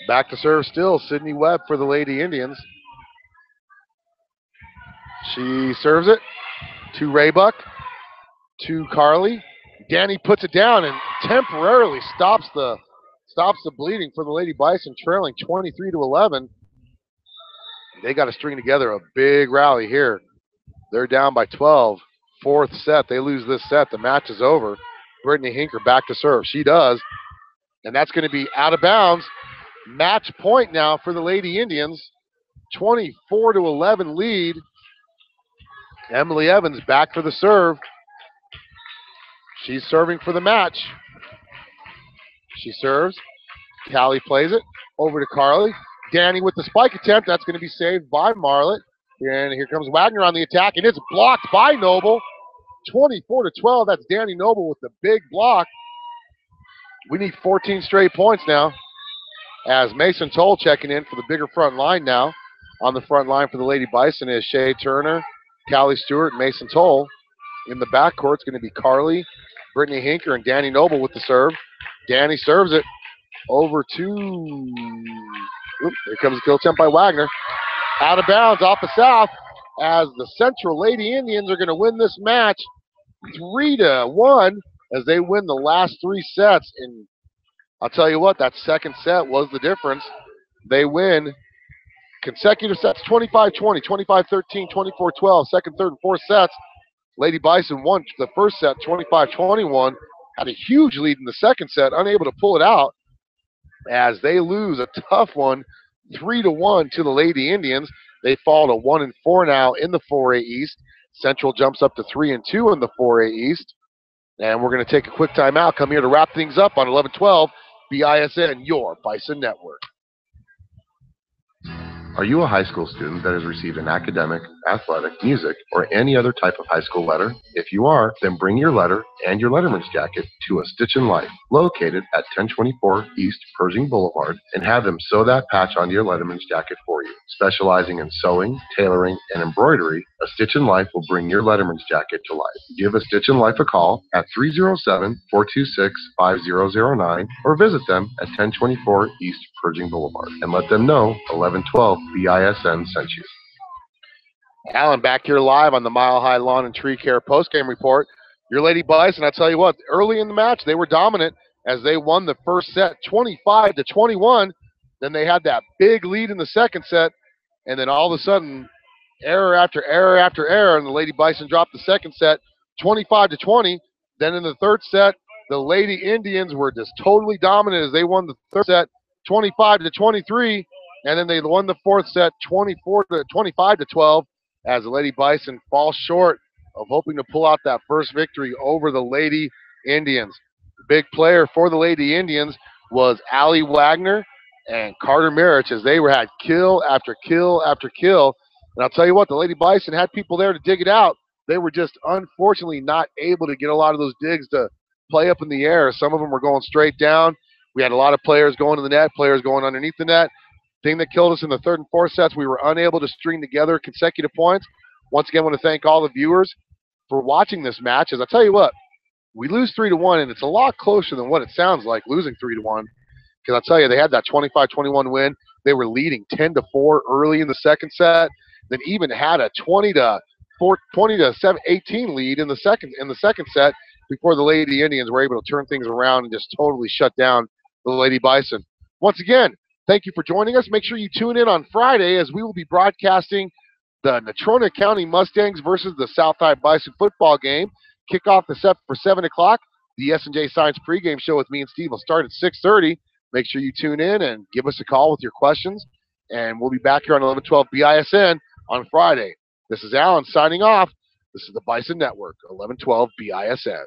Back to serve still, Sydney Webb for the Lady Indians. She serves it to Raybuck, to Carly. Danny puts it down and temporarily stops the bleeding for the Lady Bison, trailing 23-11. They got to string together a big rally here. They're down by 12. Fourth set, they lose this set. The match is over. Brittany Hinker back to serve. She does. And that's going to be out of bounds. Match point now for the Lady Indians. 24-11 lead. Emily Evans back for the serve. She's serving for the match. She serves. Callie plays it over to Carly. Danny with the spike attempt. That's going to be saved by Marlett. And here comes Wagner on the attack, and it's blocked by Noble. 24-12, that's Danny Noble with the big block. We need 14 straight points now, as Mason Toll checking in for the bigger front line now. On the front line for the Lady Bison is Shea Turner, Callie Stewart, and Mason Toll. In the backcourt, it's going to be Carly, Brittany Hinker, and Danny Noble with the serve. Danny serves it over to... Oops, here comes a kill attempt by Wagner. Out of bounds off the south, as the Central Lady Indians are going to win this match 3-1 as they win the last 3 sets. And I'll tell you what, that second set was the difference. They win consecutive sets, 25-20, 25-13, 24-12, second, third, and fourth sets. Lady Bison won the first set 25-21, had a huge lead in the second set, unable to pull it out as they lose a tough one 3-1 to the Lady Indians. They fall to 1-4 now in the 4A East. Central jumps up to 3-2 in the 4A East. And we're going to take a quick timeout. Come here to wrap things up on 11-12 BISN, your Bison Network. Are you a high school student that has received an academic, athletic, music, or any other type of high school letter? If you are, then bring your letter and your letterman's jacket to A Stitch in Life, located at 1024 East Pershing Boulevard, and have them sew that patch onto your letterman's jacket for you. Specializing in sewing, tailoring, and embroidery, A Stitch in Life will bring your letterman's jacket to life. Give A Stitch in Life a call at 307-426-5009 or visit them at 1024 East Pershing Boulevard and let them know 1112 BISN sent you. Alan back here live on the Mile High Lawn and Tree Care postgame report. Your Lady Bison, I tell you what, early in the match they were dominant as they won the first set 25-21. Then they had that big lead in the second set, and then all of a sudden, error after error after error, and the Lady Bison dropped the second set 25-20. Then in the third set, the Lady Indians were just totally dominant as they won the third set 25-23. And then they won the fourth set 25-12 as the Lady Bison falls short of hoping to pull out that first victory over the Lady Indians. The big player for the Lady Indians was Allie Wagner and Carter Marich as they had kill after kill after kill. And I'll tell you what, the Lady Bison had people there to dig it out. They were just unfortunately not able to get a lot of those digs to play up in the air. Some of them were going straight down. We had a lot of players going to the net, players going underneath the net. Thing that killed us in the third and fourth sets, we were unable to string together consecutive points. Once again, I want to thank all the viewers for watching this match. As I tell you what, we lose 3-1, and it's a lot closer than what it sounds like losing 3-1. Because I'll tell you, they had that 25-21 win. They were leading 10-4 early in the second set. Then even had a 20-18 lead in the second set before the Lady Indians were able to turn things around and just totally shut down the Lady Bison. Once again, thank you for joining us. Make sure you tune in on Friday as we will be broadcasting the Natrona County Mustangs versus the South High Bison football game. Kickoff for 7 o'clock. The S&J Science pregame show with me and Steve will start at 6:30. Make sure you tune in and give us a call with your questions. And we'll be back here on 1112 BISN on Friday. This is Alan signing off. This is the Bison Network, 1112 BISN.